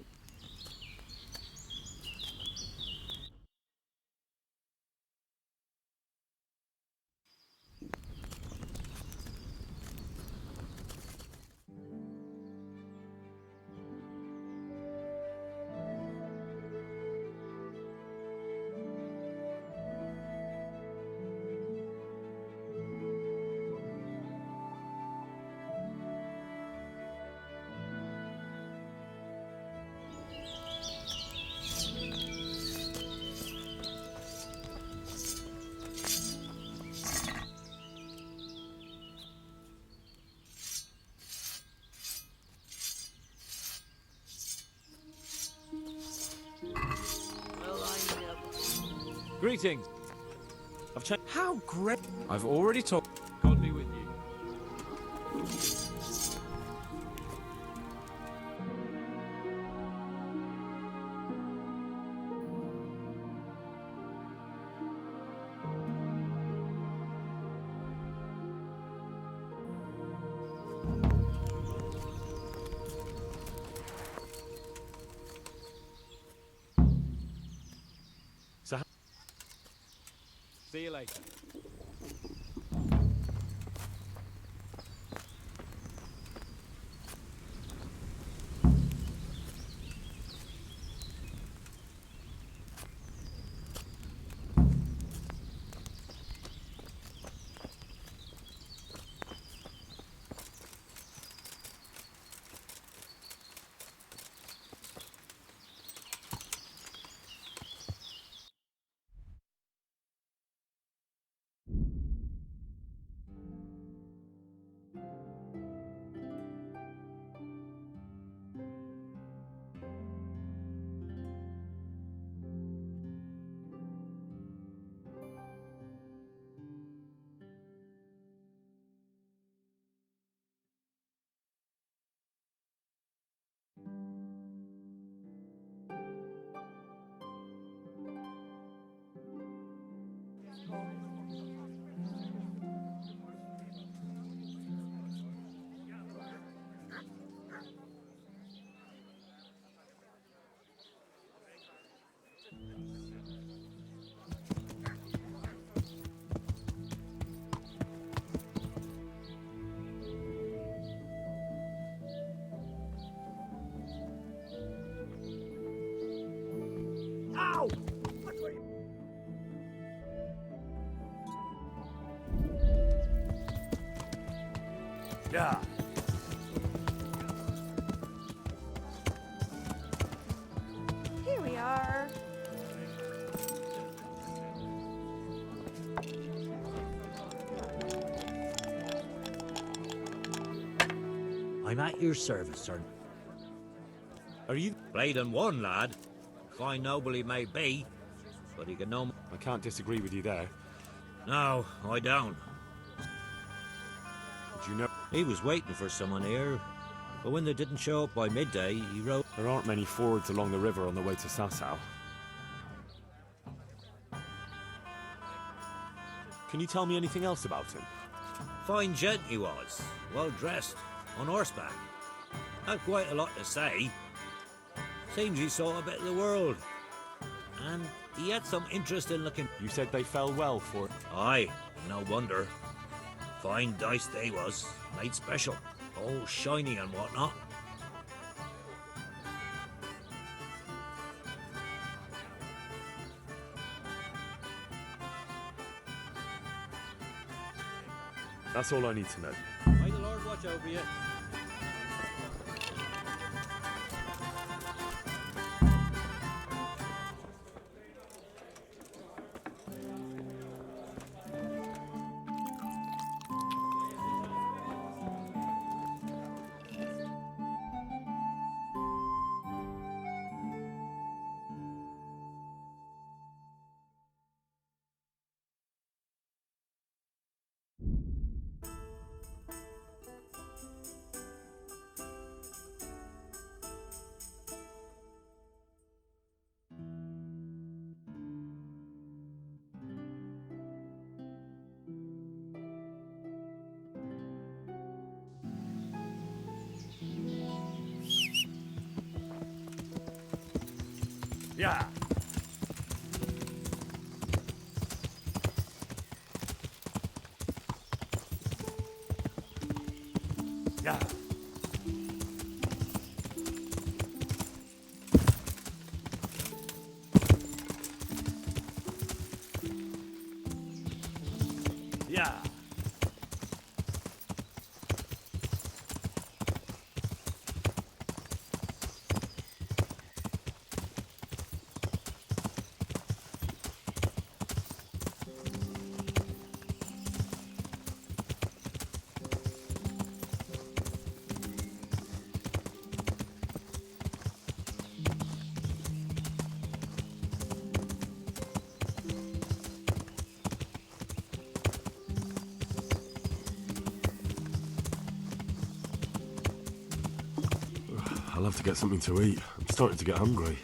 Greetings. I've checked. How great! I've already talked. God be with you. So See you later. go! Yeah. Here we are. I'm at your service, sir. Are you? Blade and one, lad. Fine noble he may be, but he can no... I can't disagree with you there. No, I don't. Did you know? He was waiting for someone here, but when they didn't show up by midday, he wrote... There aren't many fords along the river on the way to Sasau. Can you tell me anything else about him? Fine gent he was, well dressed, on horseback. Had quite a lot to say. Seems he saw a bit of the world. And he had some interest in looking... You said they fell well for... Aye, no wonder. Fine dice they was, made special. All shiny and whatnot. That's all I need to know. May the Lord watch over you. Yeah. Yeah. Yeah. I'll have to get something to eat. I'm starting to get hungry.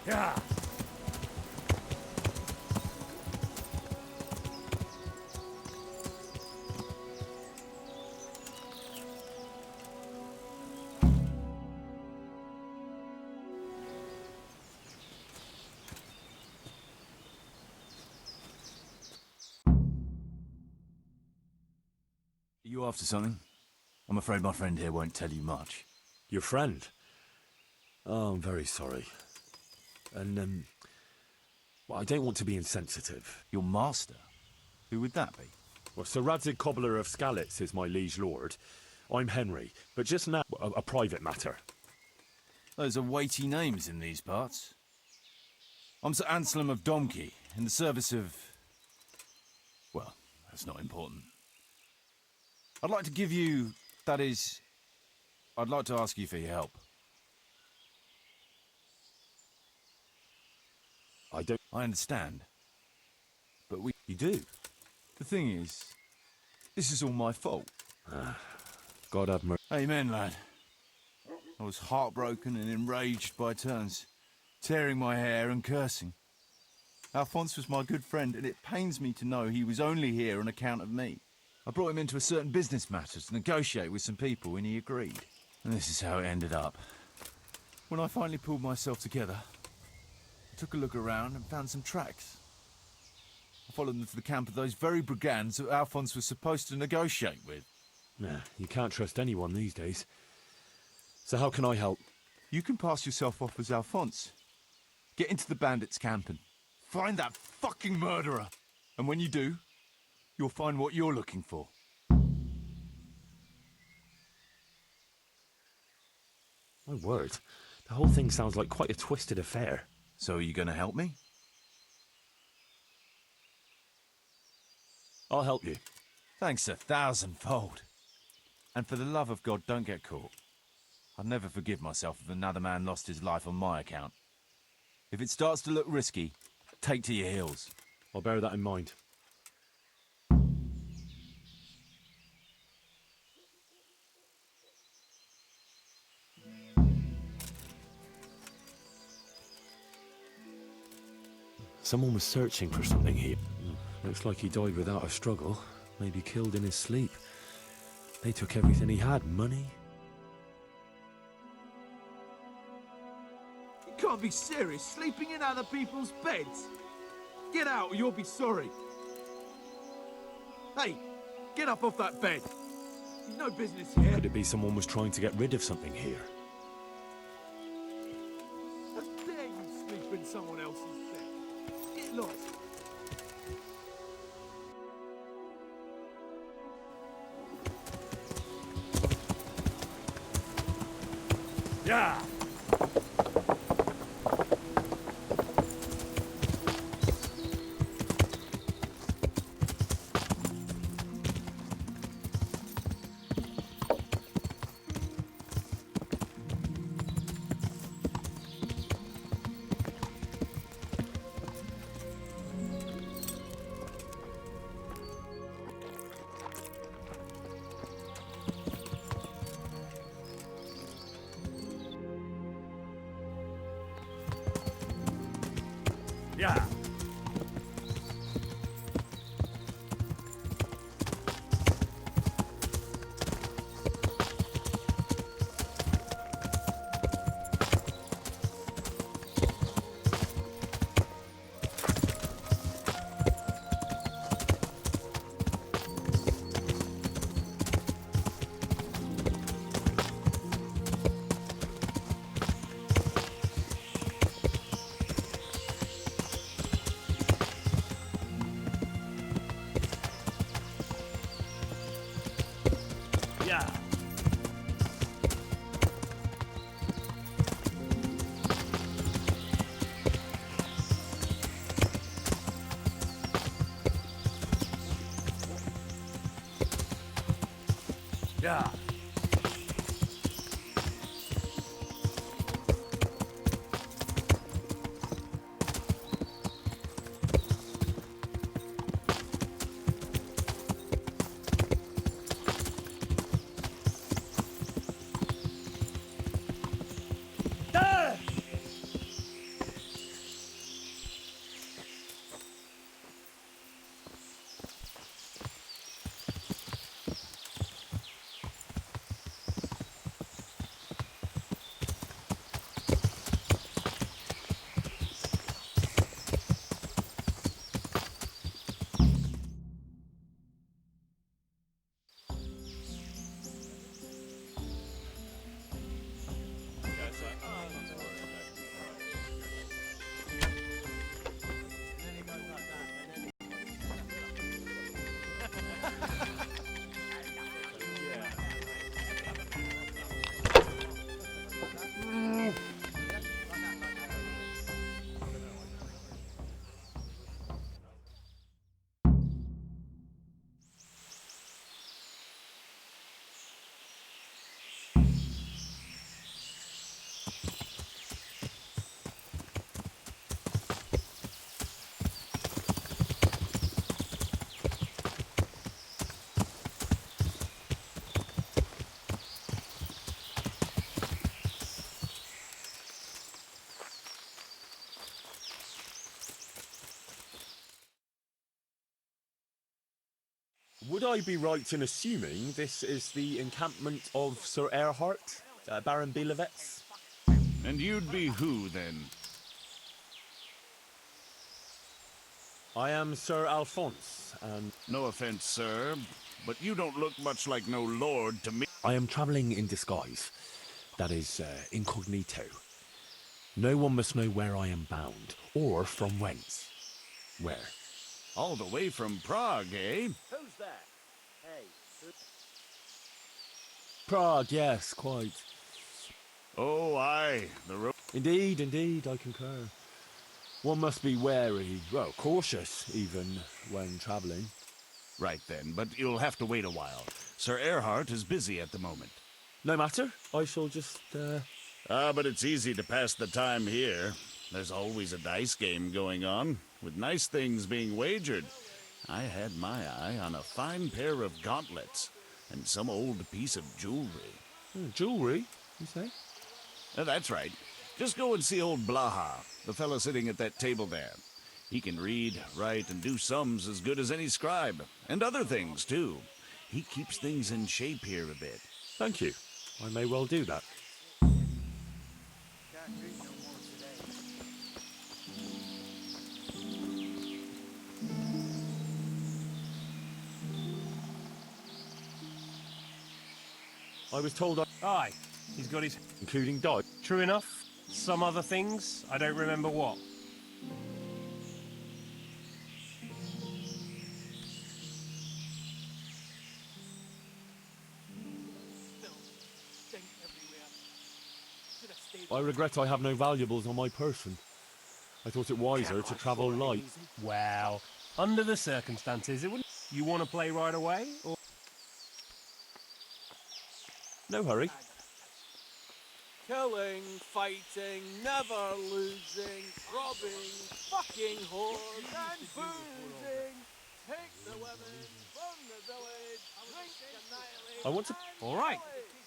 Yeah. You after something? I'm afraid my friend here won't tell you much. Your friend? Oh, I'm very sorry. And, well, I don't want to be insensitive. Your master? Who would that be? Well, Sir Radzig Cobbler of Skalitz is my liege lord. I'm Henry, but just now, a private matter. Those are weighty names in these parts. I'm Sir Anselm of Domkey, in the service of... well, that's not important. I'd like to give you... that is... I'd like to ask you for your help. I understand. But you do. The thing is, this is all my fault. God have mercy. Amen, lad. I was heartbroken and enraged by turns, tearing my hair and cursing. Alphonse was my good friend, and it pains me to know he was only here on account of me. I brought him into a certain business matter to negotiate with some people, and he agreed. And this is how it ended up. When I finally pulled myself together, I took a look around and found some tracks. I followed them to the camp of those very brigands that Alphonse was supposed to negotiate with. Nah, you can't trust anyone these days. So how can I help? You can pass yourself off as Alphonse. Get into the bandits' camp and find that fucking murderer. And when you do, you'll find what you're looking for. My word, the whole thing sounds like quite a twisted affair. So are you going to help me? I'll help you. Thanks 1,000-fold. And for the love of God, don't get caught. I'd never forgive myself if another man lost his life on my account. If it starts to look risky, take to your heels. I'll bear that in mind. Someone was searching for something here. Looks like he died without a struggle. Maybe killed in his sleep. They took everything he had. Money. You can't be serious, sleeping in other people's beds. Get out or you'll be sorry. Hey, get up off that bed. You've no business here. Could it be someone was trying to get rid of something here? How dare you sleep in someone else's bed? Get lost. Yeah. Yeah. Yeah. Yeah. Would I be right in assuming this is the encampment of Sir Erhard, Baron Bielewitz? And you'd be who, then? I am Sir Alphonse, and... No offense, sir, but you don't look much like no lord to me. I am travelling in disguise. That is, incognito. No one must know where I am bound, or from whence. Where? All the way from Prague, eh? Who's that? Hey. Prague, yes, quite. Oh, aye, the road. Indeed, I concur. One must be wary, well, cautious, even, when travelling. Right then, but you'll have to wait a while. Sir Erhard is busy at the moment. No matter, I shall just, but it's easy to pass the time here. There's always a dice game going on, with nice things being wagered. I had my eye on a fine pair of gauntlets, and some old piece of jewelry. Jewelry, you say? That's right. Just go and see old Blaha, the fellow sitting at that table there. He can read, write, and do sums as good as any scribe, and other things, too. He keeps things in shape here a bit. Thank you. I may well do that. I was told Aye, he's got his... including dice. True enough. Some other things, I don't remember what. I regret I have no valuables on my person. I thought it wiser to travel light. Well, under the circumstances, it wouldn't... You want to play right away, or...? No hurry. Killing, fighting, never losing, robbing, fucking whores, and boozing. Take the women, burn the village, drink, annihilate. I want to... All right.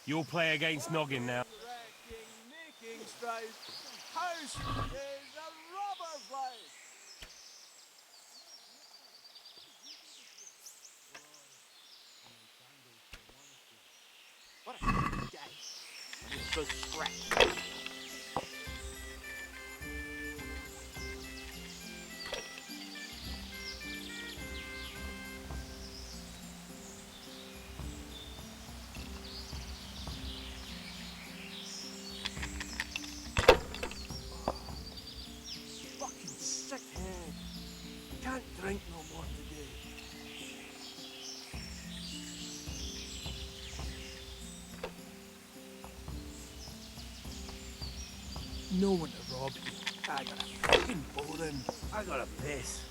You'll play against Noggin now. Wrecking, making strife. House is a robber's life. What a day. So scratch. Fucking sick head. Can't drink no more today. No one to rob you. I got a fucking boring. I got a piss.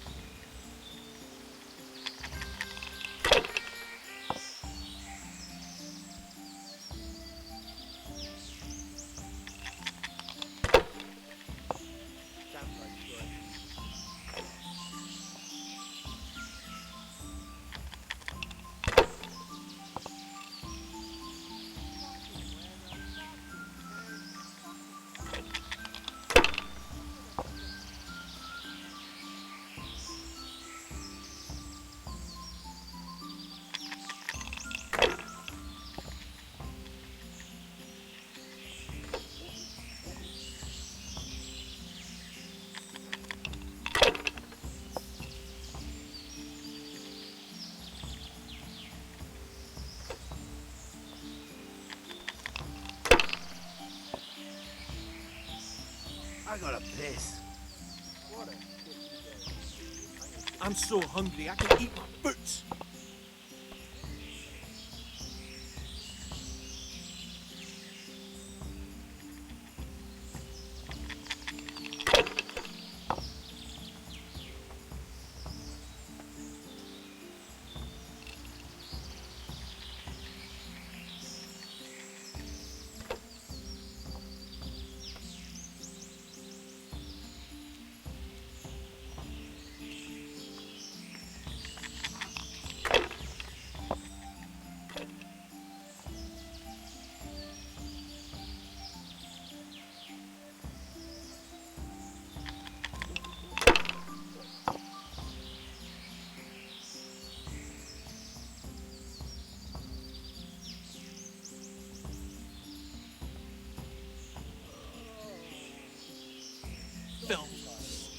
I got a piss. I'm so hungry I can eat my boots.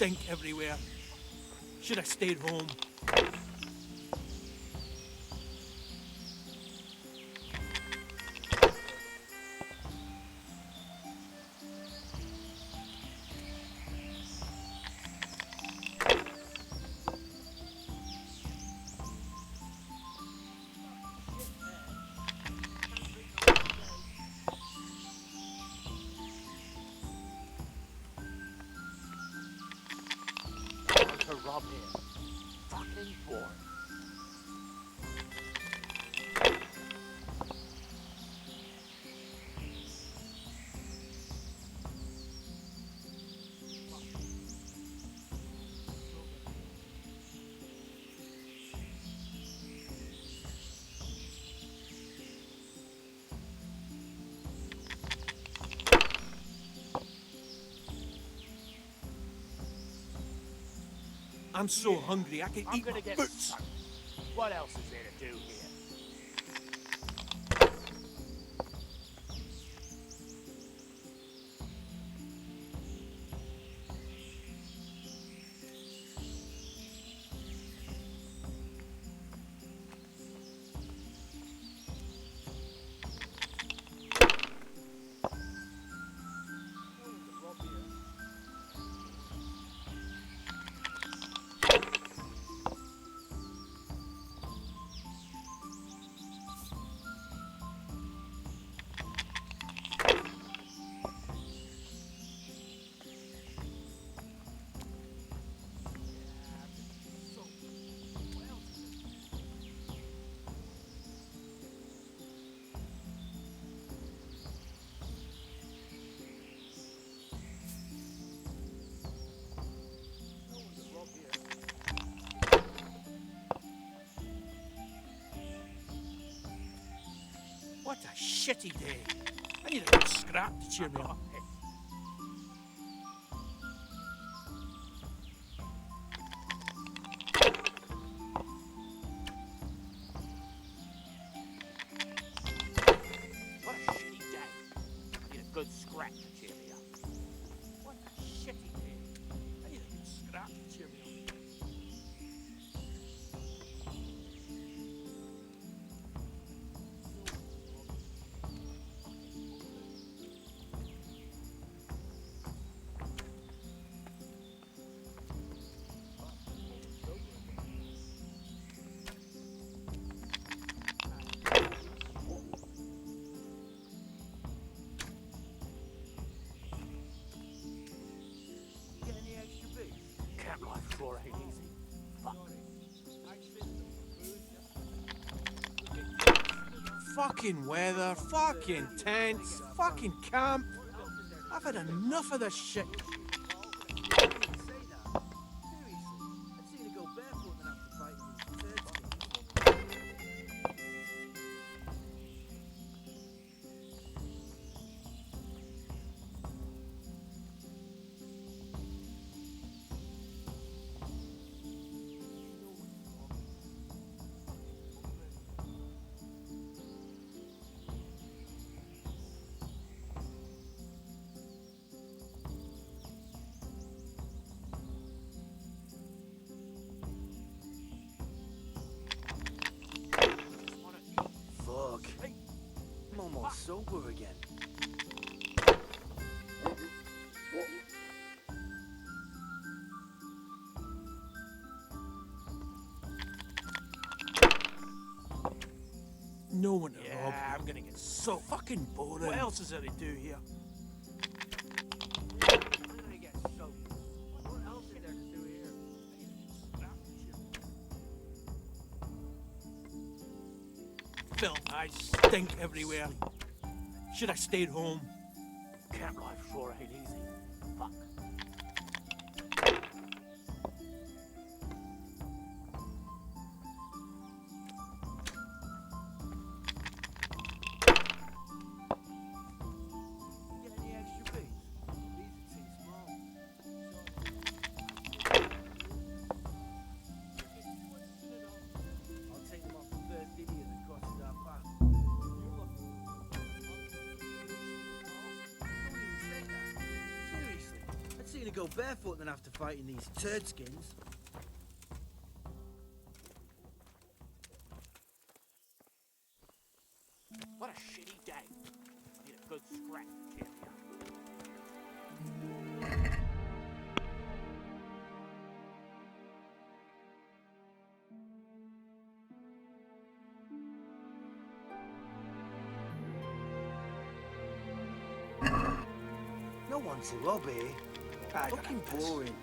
stink everywhere. Should have stayed home. To rob here. Fucking boy. I'm so hungry I can I'm eat gonna my get boots. some. What else is there to do here? What a shitty day. I need a good scrap to cheer me up. What a shitty day. I need a good scrap to cheer me up. What a shitty day. I need a good scrap to cheer me up. Camp life sure ain't easy. Fuck. Fucking weather, fucking tents, fucking camp. I've had enough of this shit. Fuck. I'm almost sober again. No one to rob. I'm gonna get so fucking boring. What else is there to do here? Filth, I stink everywhere. Should have stayed home. Camp life sure ain't easy. Fuck. rather go barefoot than have to fight in these turd skins. What a shitty day. I need a good scrap to cheer me up. No one to rob here. Fucking boring.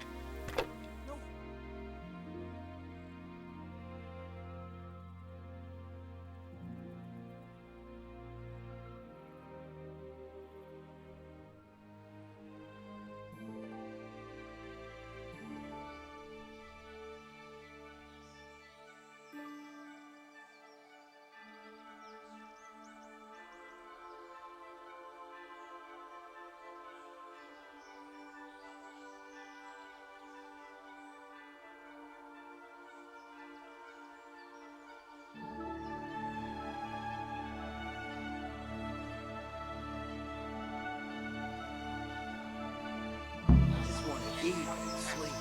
Eat and sleep.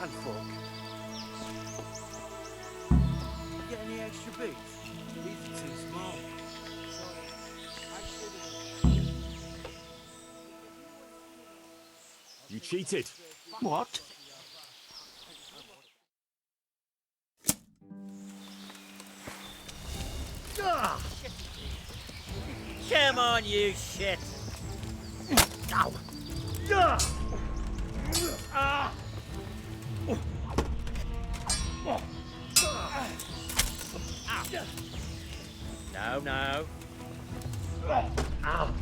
And fuck. Get any extra beats? These are too small. You cheated. What? Ah! Come on, you shit! Ow! Ah! Ah! No, no. Ow!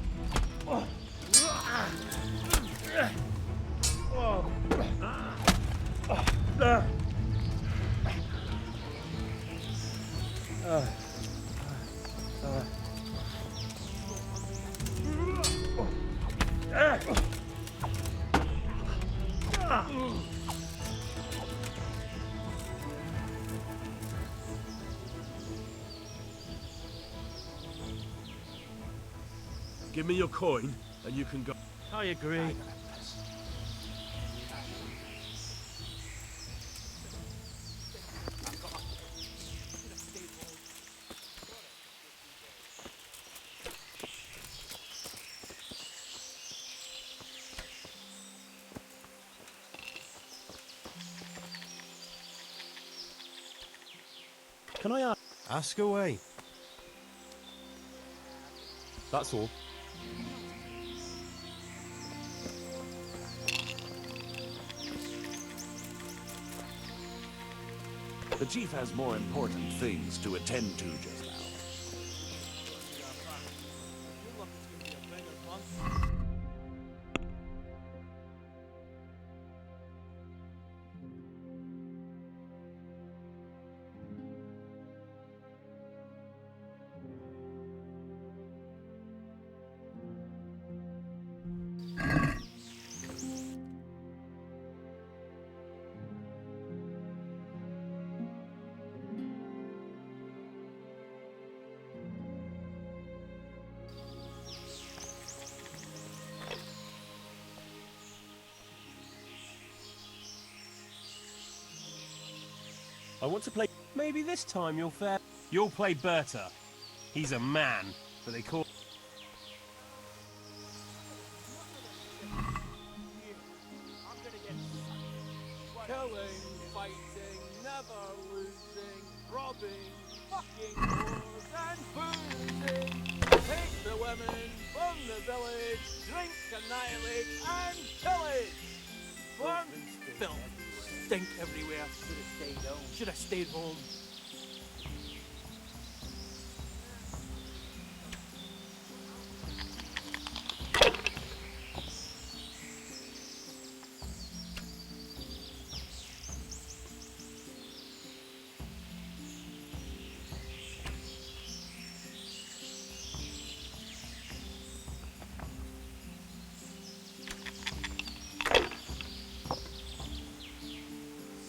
Give me your coin, and you can go. I agree. Can I ask? Ask away. That's all. The chief has more important things to attend to just now. I want to play. Maybe this time you'll fare. You'll play Berta. He's a man, but they call. Killing, fighting, never losing, robbing, fucking whores and boozing. Take the women from the village, drink, annihilate, and pillage. Burn, filth, stink everywhere. Should have stayed home. Should have stayed home.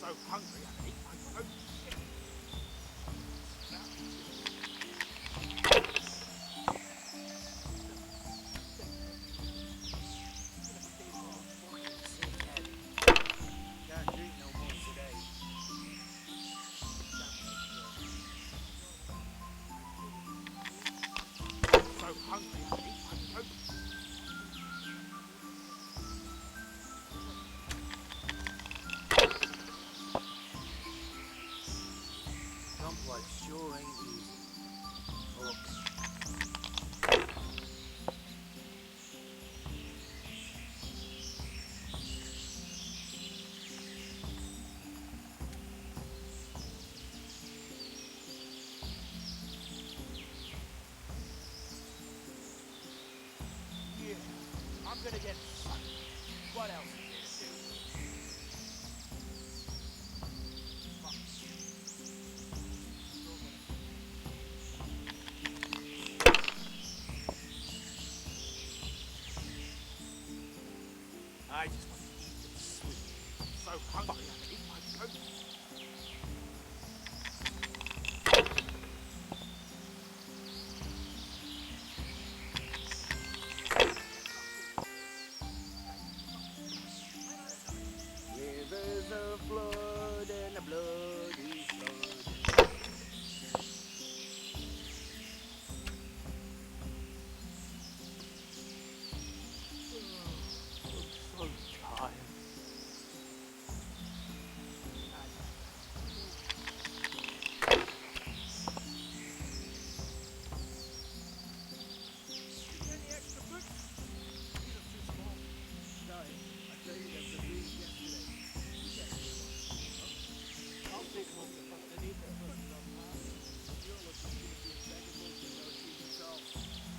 So hungry, I ate my own shit. hungry, I eat my coat. Jump life sure ain't easy. Hooks. Yeah, I'm gonna get sucked. What else is there to do? I just want to eat and sleep. So hungry I can eat my coat. Rivers of blood and a bloody flood. I'm so tired. Any extra boots? These are too small. Sorry, I traded them for these yesterday. You get a new one. I'll take one underneath the button up high. You're looking to be impeccable to no shoes at all.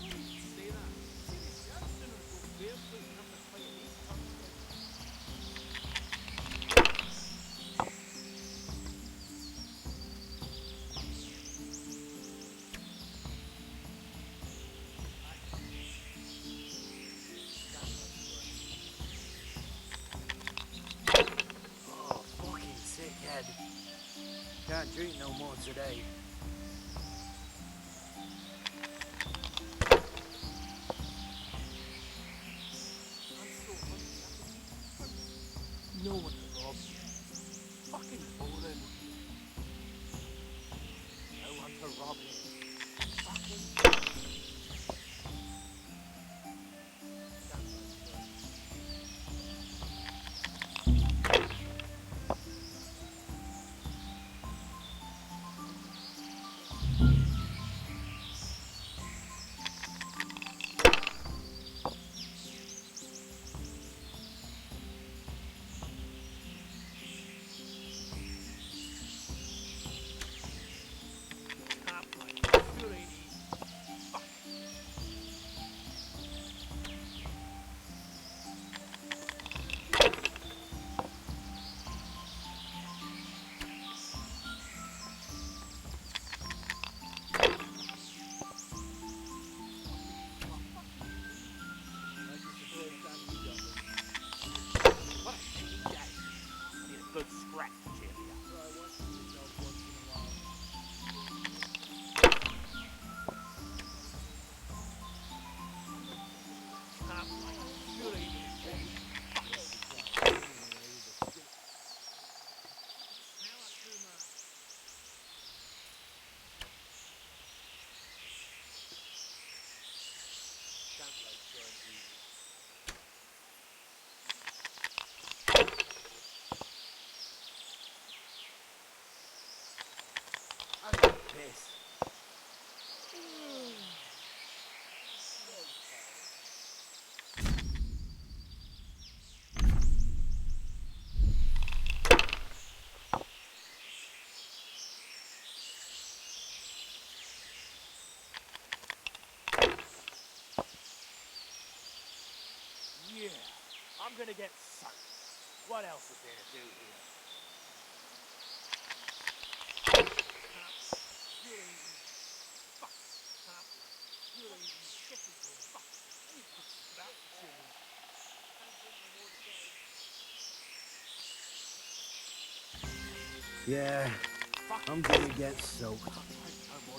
Don't even say that. See these Southerners go barefoot and have to fight in these tough skin. Oh, fucking sick head. Can't drink no more today. I'm so hungry I can eat my food. No one to rob you. Fucking boring. No one to rob you. Fucking what a shitty day. I need a good scratch to cheer me up. Try watching yourself once in a while. Can't like sure even fucking smell it too much. Can't like sure easy. I need a piss. Yeah, I'm gonna get soaked. What else is there to do here? Yeah, I'm gonna get soaked.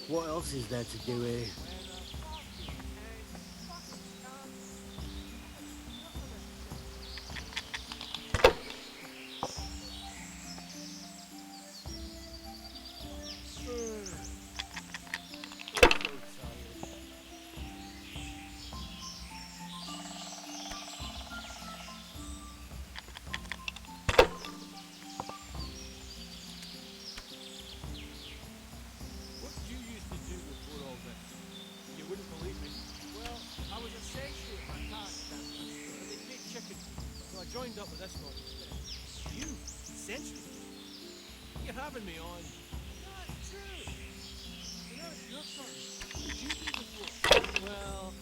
What else is there to do here? put up with this one instead. You? Essentially? You're having me on. That's true. So now it's your turn. What did you do before? Well,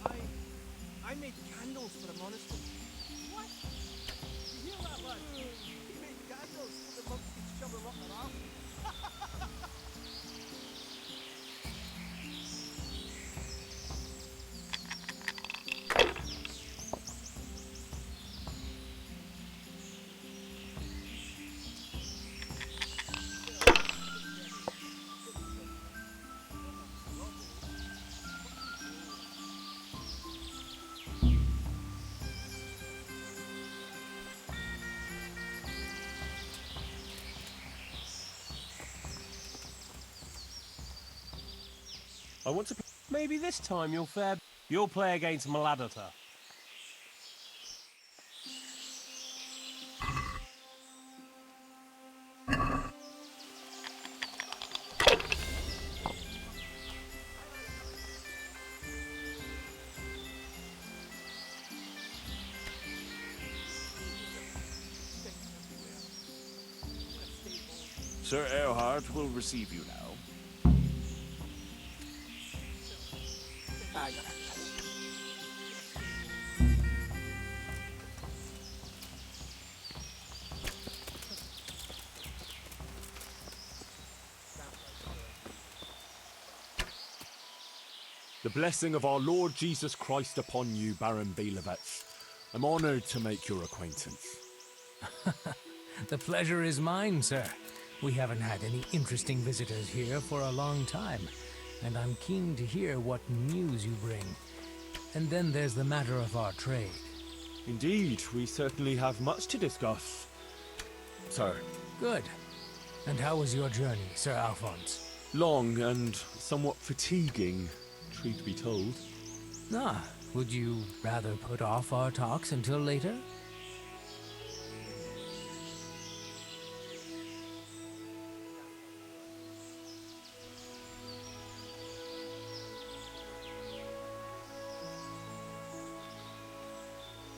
I made candles for a monastery. What? You hear that, lad? He made candles so the monks could shove them up their arse. I want to. Maybe this time you'll fare. You'll play against Maladata. Sir Earhart will receive you now. The blessing of our Lord Jesus Christ upon you, Baron Belevets. I'm honored to make your acquaintance. The pleasure is mine, sir. We haven't had any interesting visitors here for a long time, and I'm keen to hear what news you bring. And then there's the matter of our trade. Indeed, we certainly have much to discuss, sir. Good. And how was your journey, Sir Alphonse? Long and somewhat fatiguing, truth be told. Ah, would you rather put off our talks until later?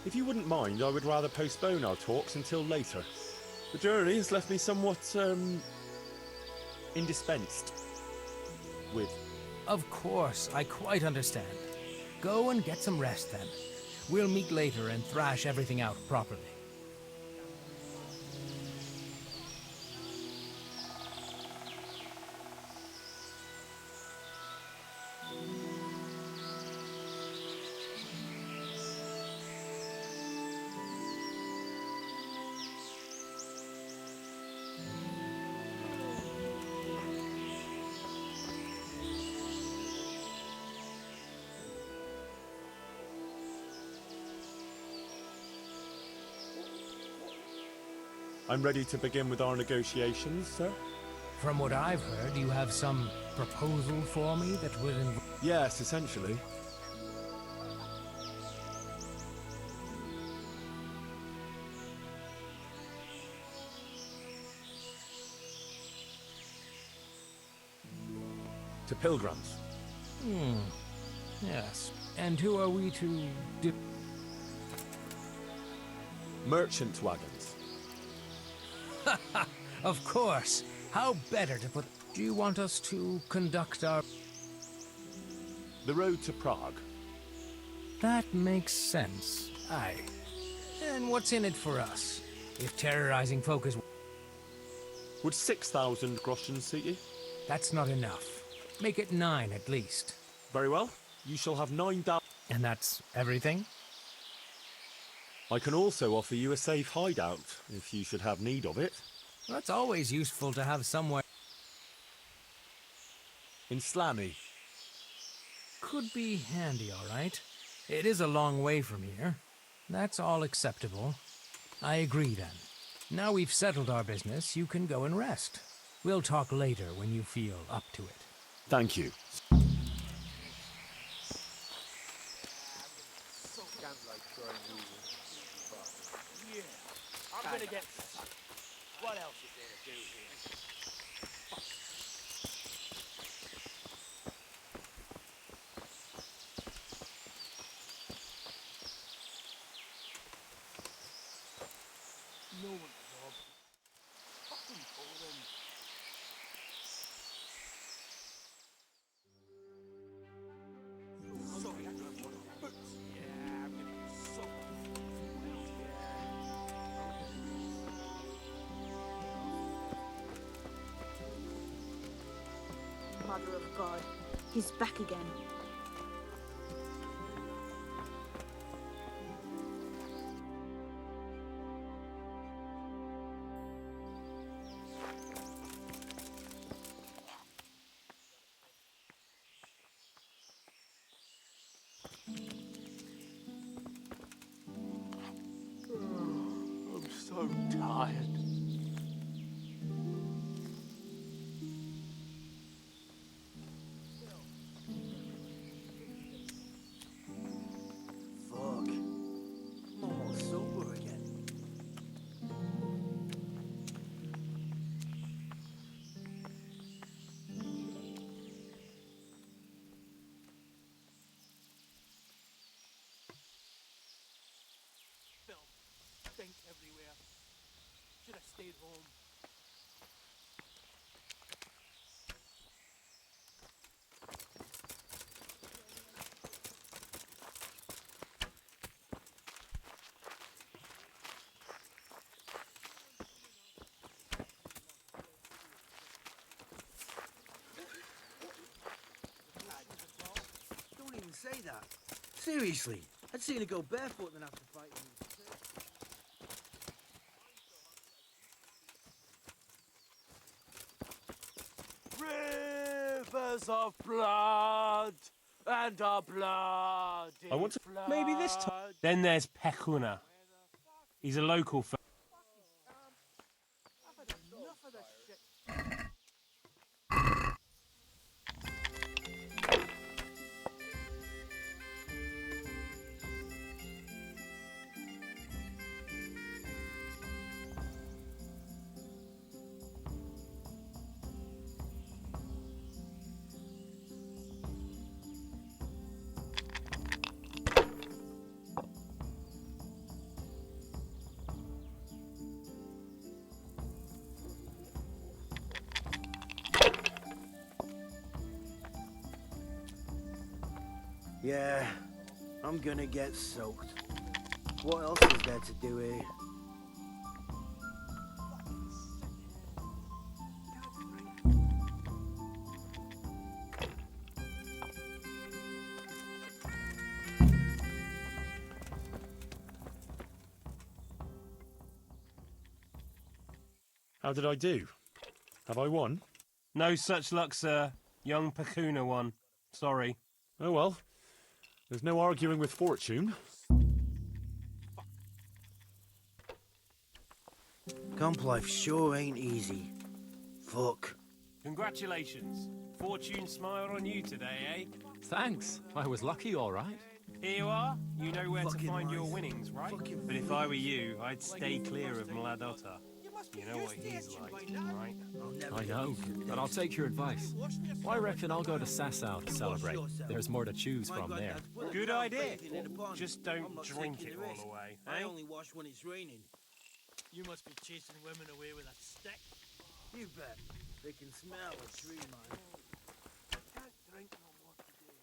If you wouldn't mind, I would rather postpone our talks until later. The journey has left me somewhat, indispensed with. Of course, I quite understand. Go and get some rest then. We'll meet later and thrash everything out properly. I'm ready to begin with our negotiations, sir. From what I've heard, you have some proposal for me that would involve... Yes, essentially. To pilgrims. Yes. And who are we to do? Merchant wagons. Of course. How better to put... Do you want us to conduct our... The road to Prague. That makes sense. Aye. And what's in it for us? If terrorizing folk is... Would 6,000 groschen suit you? That's not enough. Make it 9 at least. Very well. You shall have 9,000... And that's everything? I can also offer you a safe hideout, if you should have need of it. That's always useful to have somewhere... In Slaney. Could be handy, all right. It is a long way from here. That's all acceptable. I agree, then. Now we've settled our business, you can go and rest. We'll talk later when you feel up to it. Thank you. I'm gonna get sucked. What else is there to do here? Father of God. He's back again. I'm so tired. Fuck. I'm almost sober again. Film. Stink everywhere. Should have stayed home. Don't even say that. Seriously, I'd sooner go barefoot than have to fight with these pricks. Rivers of blood and our blood. I want to. Maybe this time. Then there's Pekuna. He's a local. I've had enough of this shit. Yeah, I'm gonna get soaked. What else is there to do here? How did I do? Have I won? No such luck, sir. Young Pekuna won. Sorry. Oh well. There's no arguing with fortune. Camp life sure ain't easy. Fuck. Congratulations. Fortune smiled on you today, eh? Thanks. I was lucky, all right. Here you are. You know where Fucking to find your lies. winnings, right? Fucking But if I were you, I'd stay clear of Mladotta. You know what he's like, right? I know, but I'll take your advice. I reckon I'll go to Sasau to celebrate. There's more to choose from there. Good idea. Just don't drink it all away, I eh? only wash when it's raining. You must be chasing women away with a stick. You bet. They can smell a tree, man. I can't drink no more today.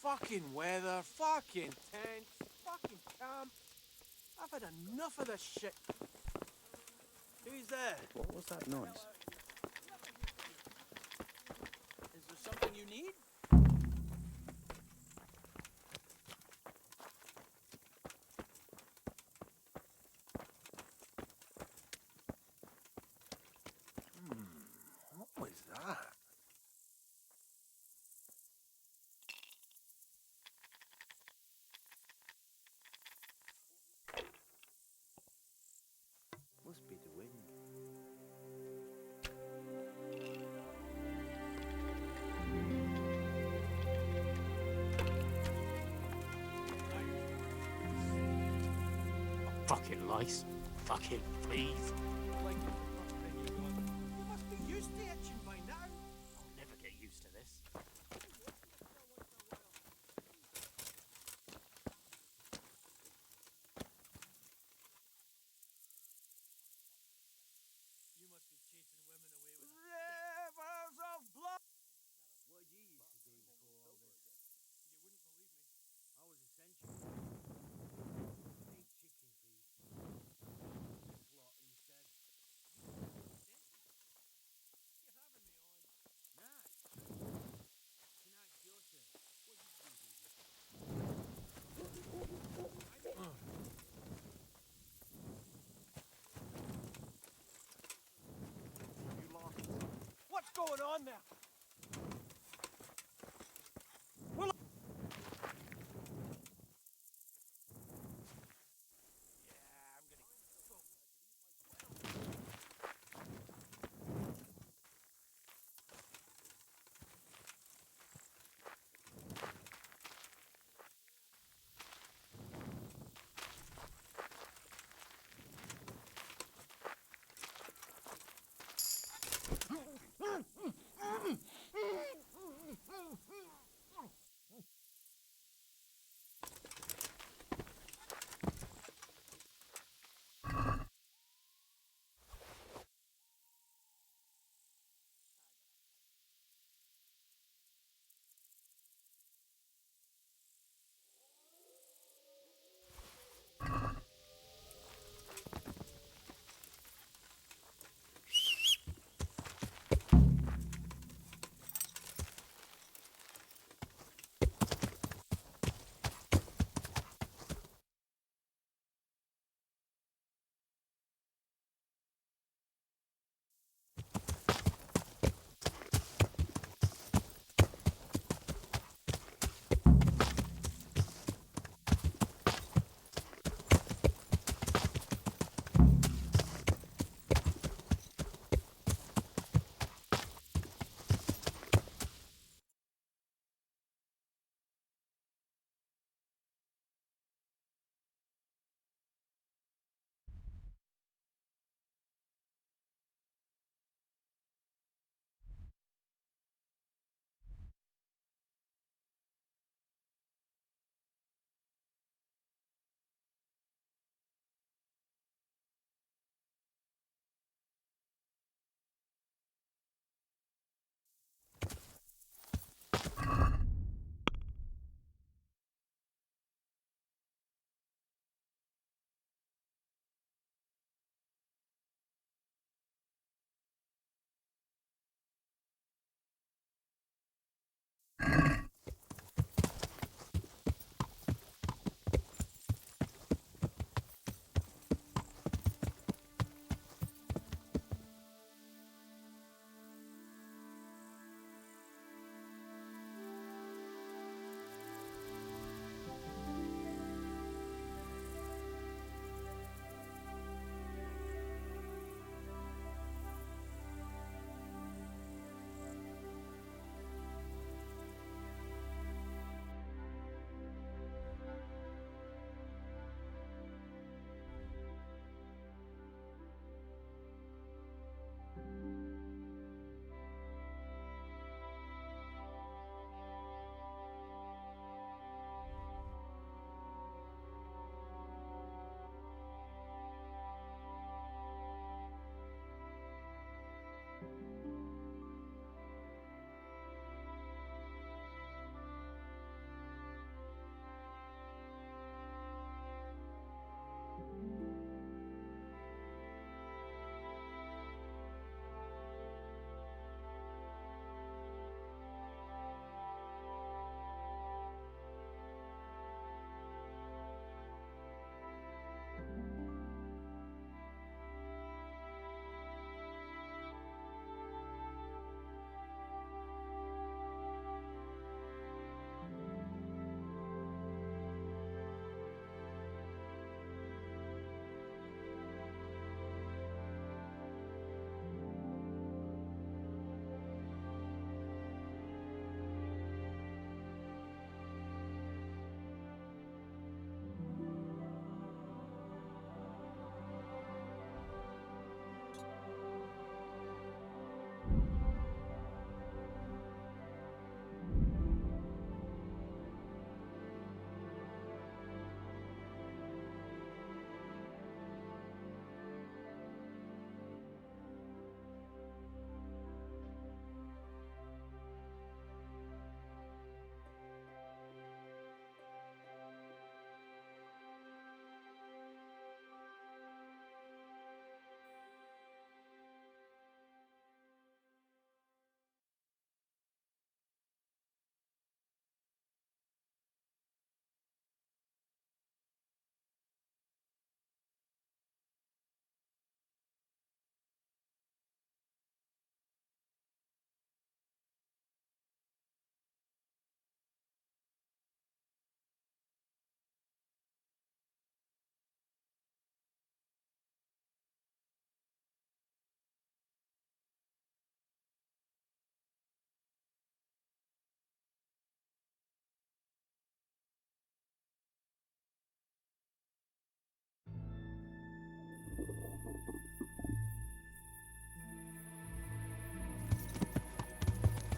Fucking weather, fucking tents, fucking camp. I've had enough of this shit. Who's there? What was that noise? Is there something you need? What was that? Must be the wind. Fucking lice. Fucking fleas. You must be used to itching by now. I'll never get used to this. You must be chasing women away with a going on there?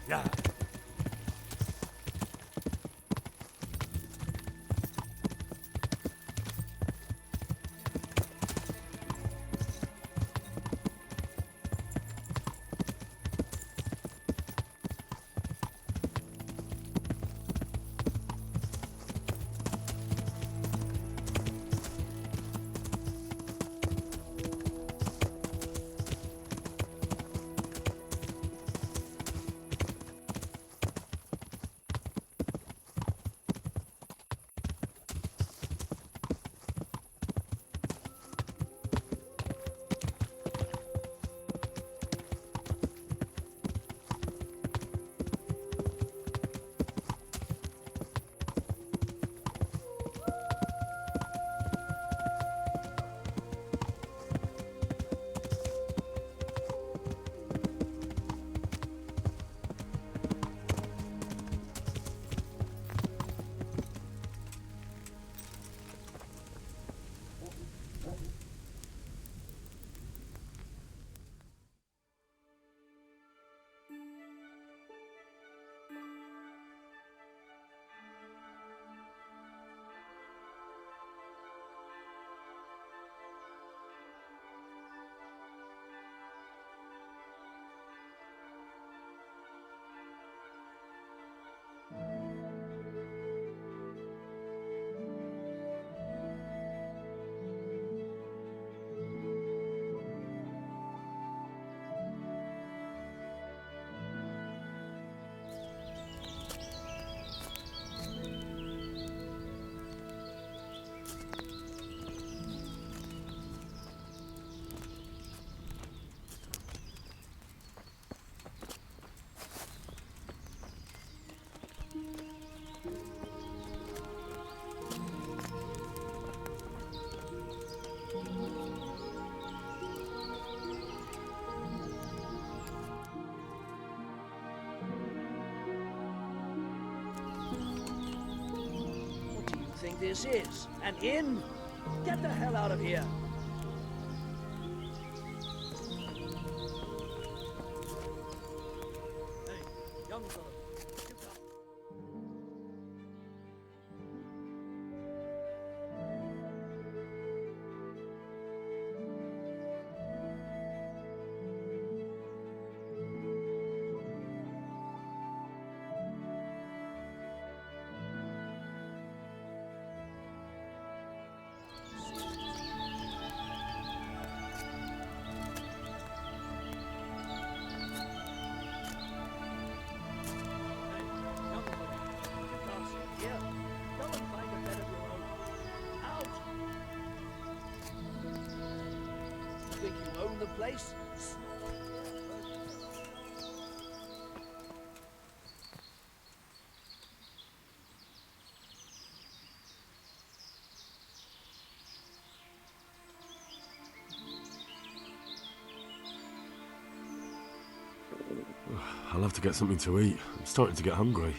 Yeah. What do you think this is? An inn? Get the hell out of here! Hey, young fellow, you come. Think you own the place? I'll have to get something to eat. I'm starting to get hungry.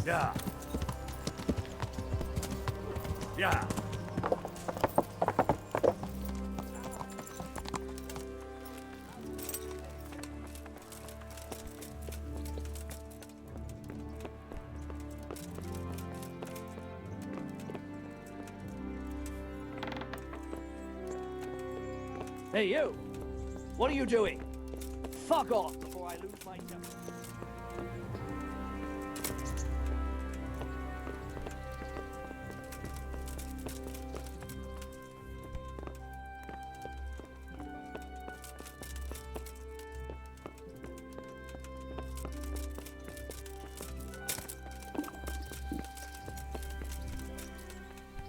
Yeah. Yeah. Hey, you! What are you doing? Fuck off before I lose my temper.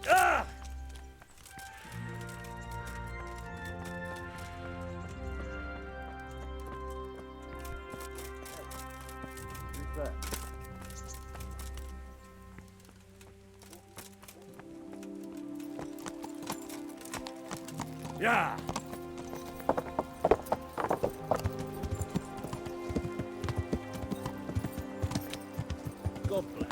Ah! Yeah. God bless.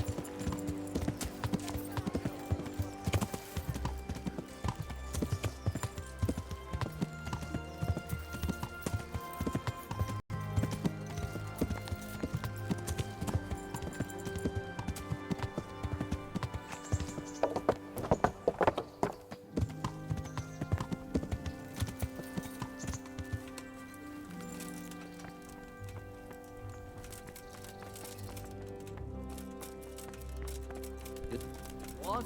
What?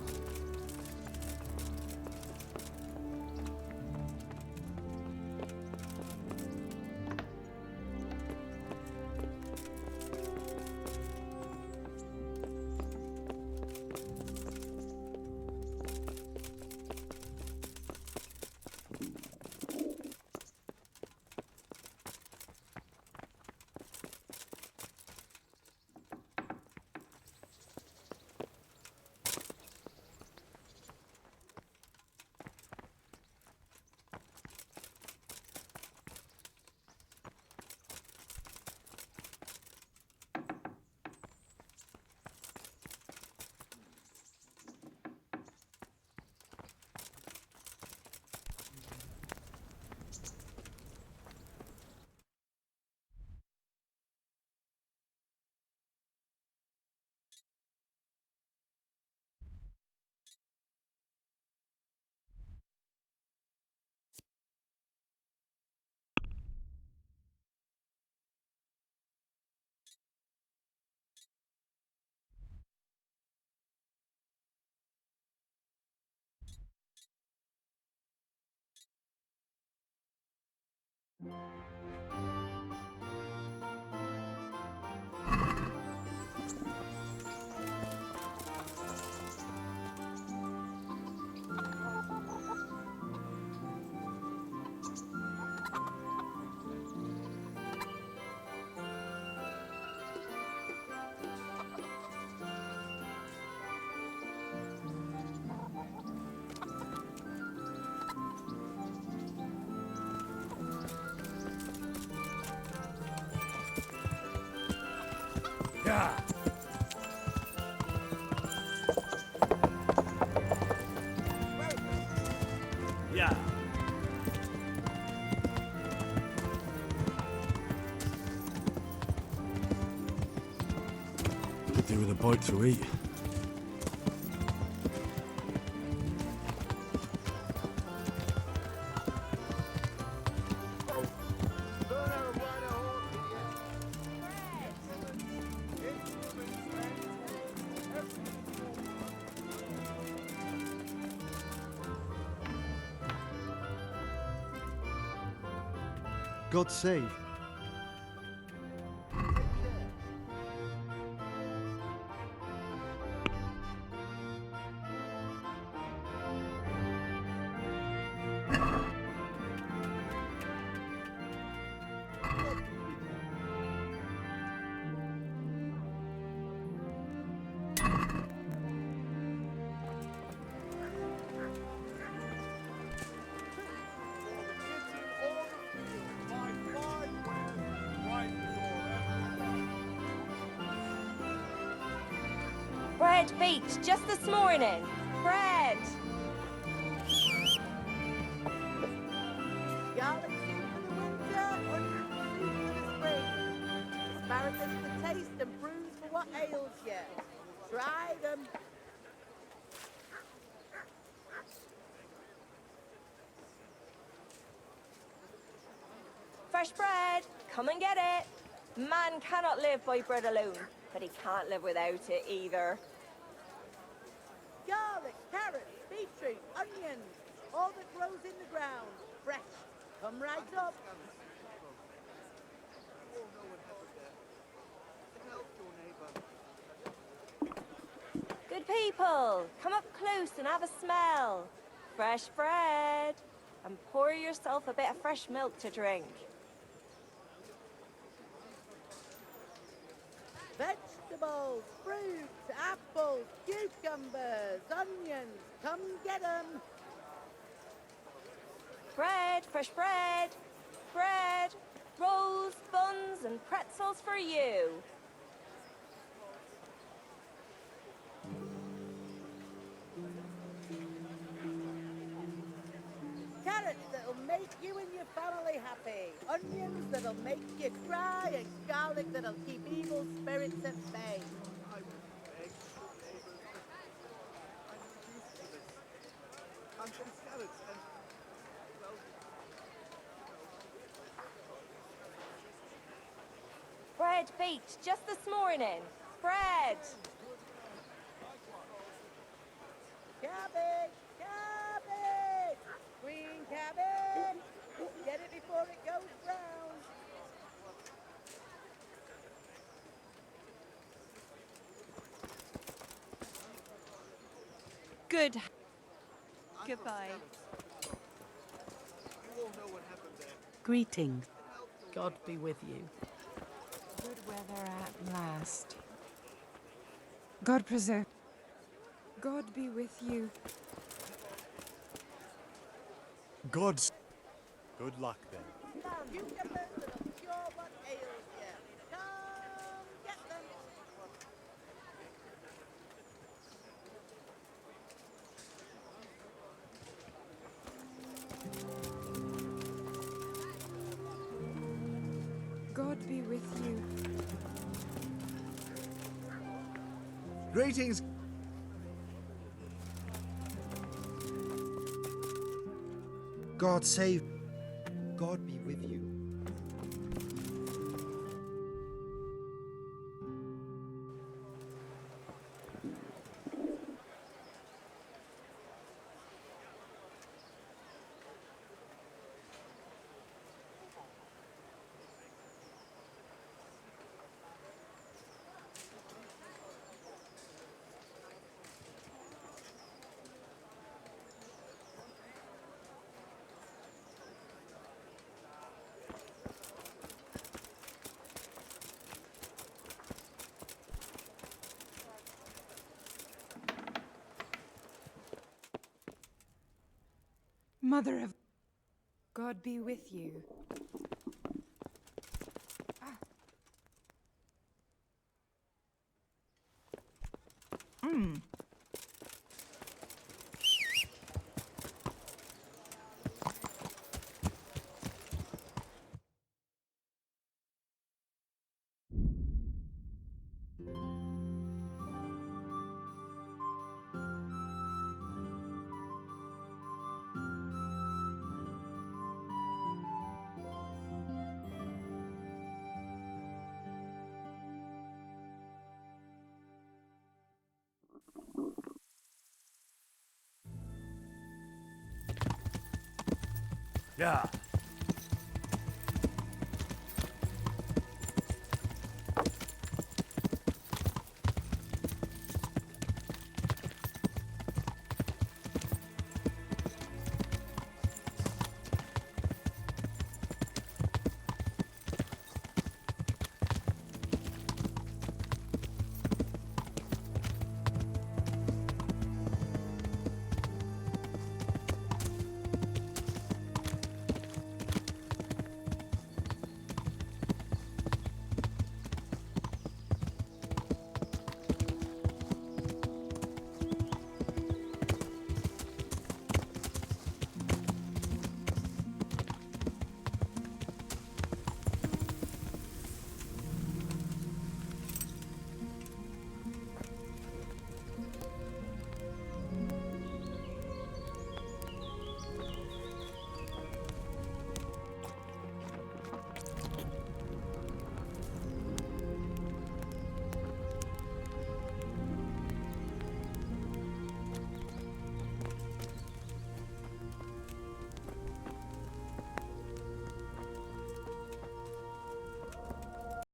Yeah. Yeah. Could do with a bite to eat. God save. Bread baked just this morning. Bread. Garlic soup for the winter, onion soup for the spring. Asparagus for taste and prunes for what ails you. Try them. Fresh bread. Come and get it. Man cannot live by bread alone, but he can't live without it either. Garlic, carrots, beetroot, onions, all that grows in the ground. Fresh. Come right up. Good people, come up close and have a smell. Fresh bread. And pour yourself a bit of fresh milk to drink. Vegetables, fruits, apples, cucumbers, onions. Come get 'em. Bread, fresh bread. Bread, rolls, buns, and pretzels for you. Carrots that'll make you and your family happy. Onions that'll make you cry, and garlic that'll keep evil spirits at bay. Bread baked just this morning. Bread. Cabbage! Cabbage! Green cabbage! Get it before it goes brown. Good. Goodbye. Greetings. God be with you. Good weather at last. God preserve. God be with you. God's. Good luck then. Cucumbers that'll cure what ails you. Come get them. God be with you. Greetings. God save. God be with you. Mother of God be with you. Yeah.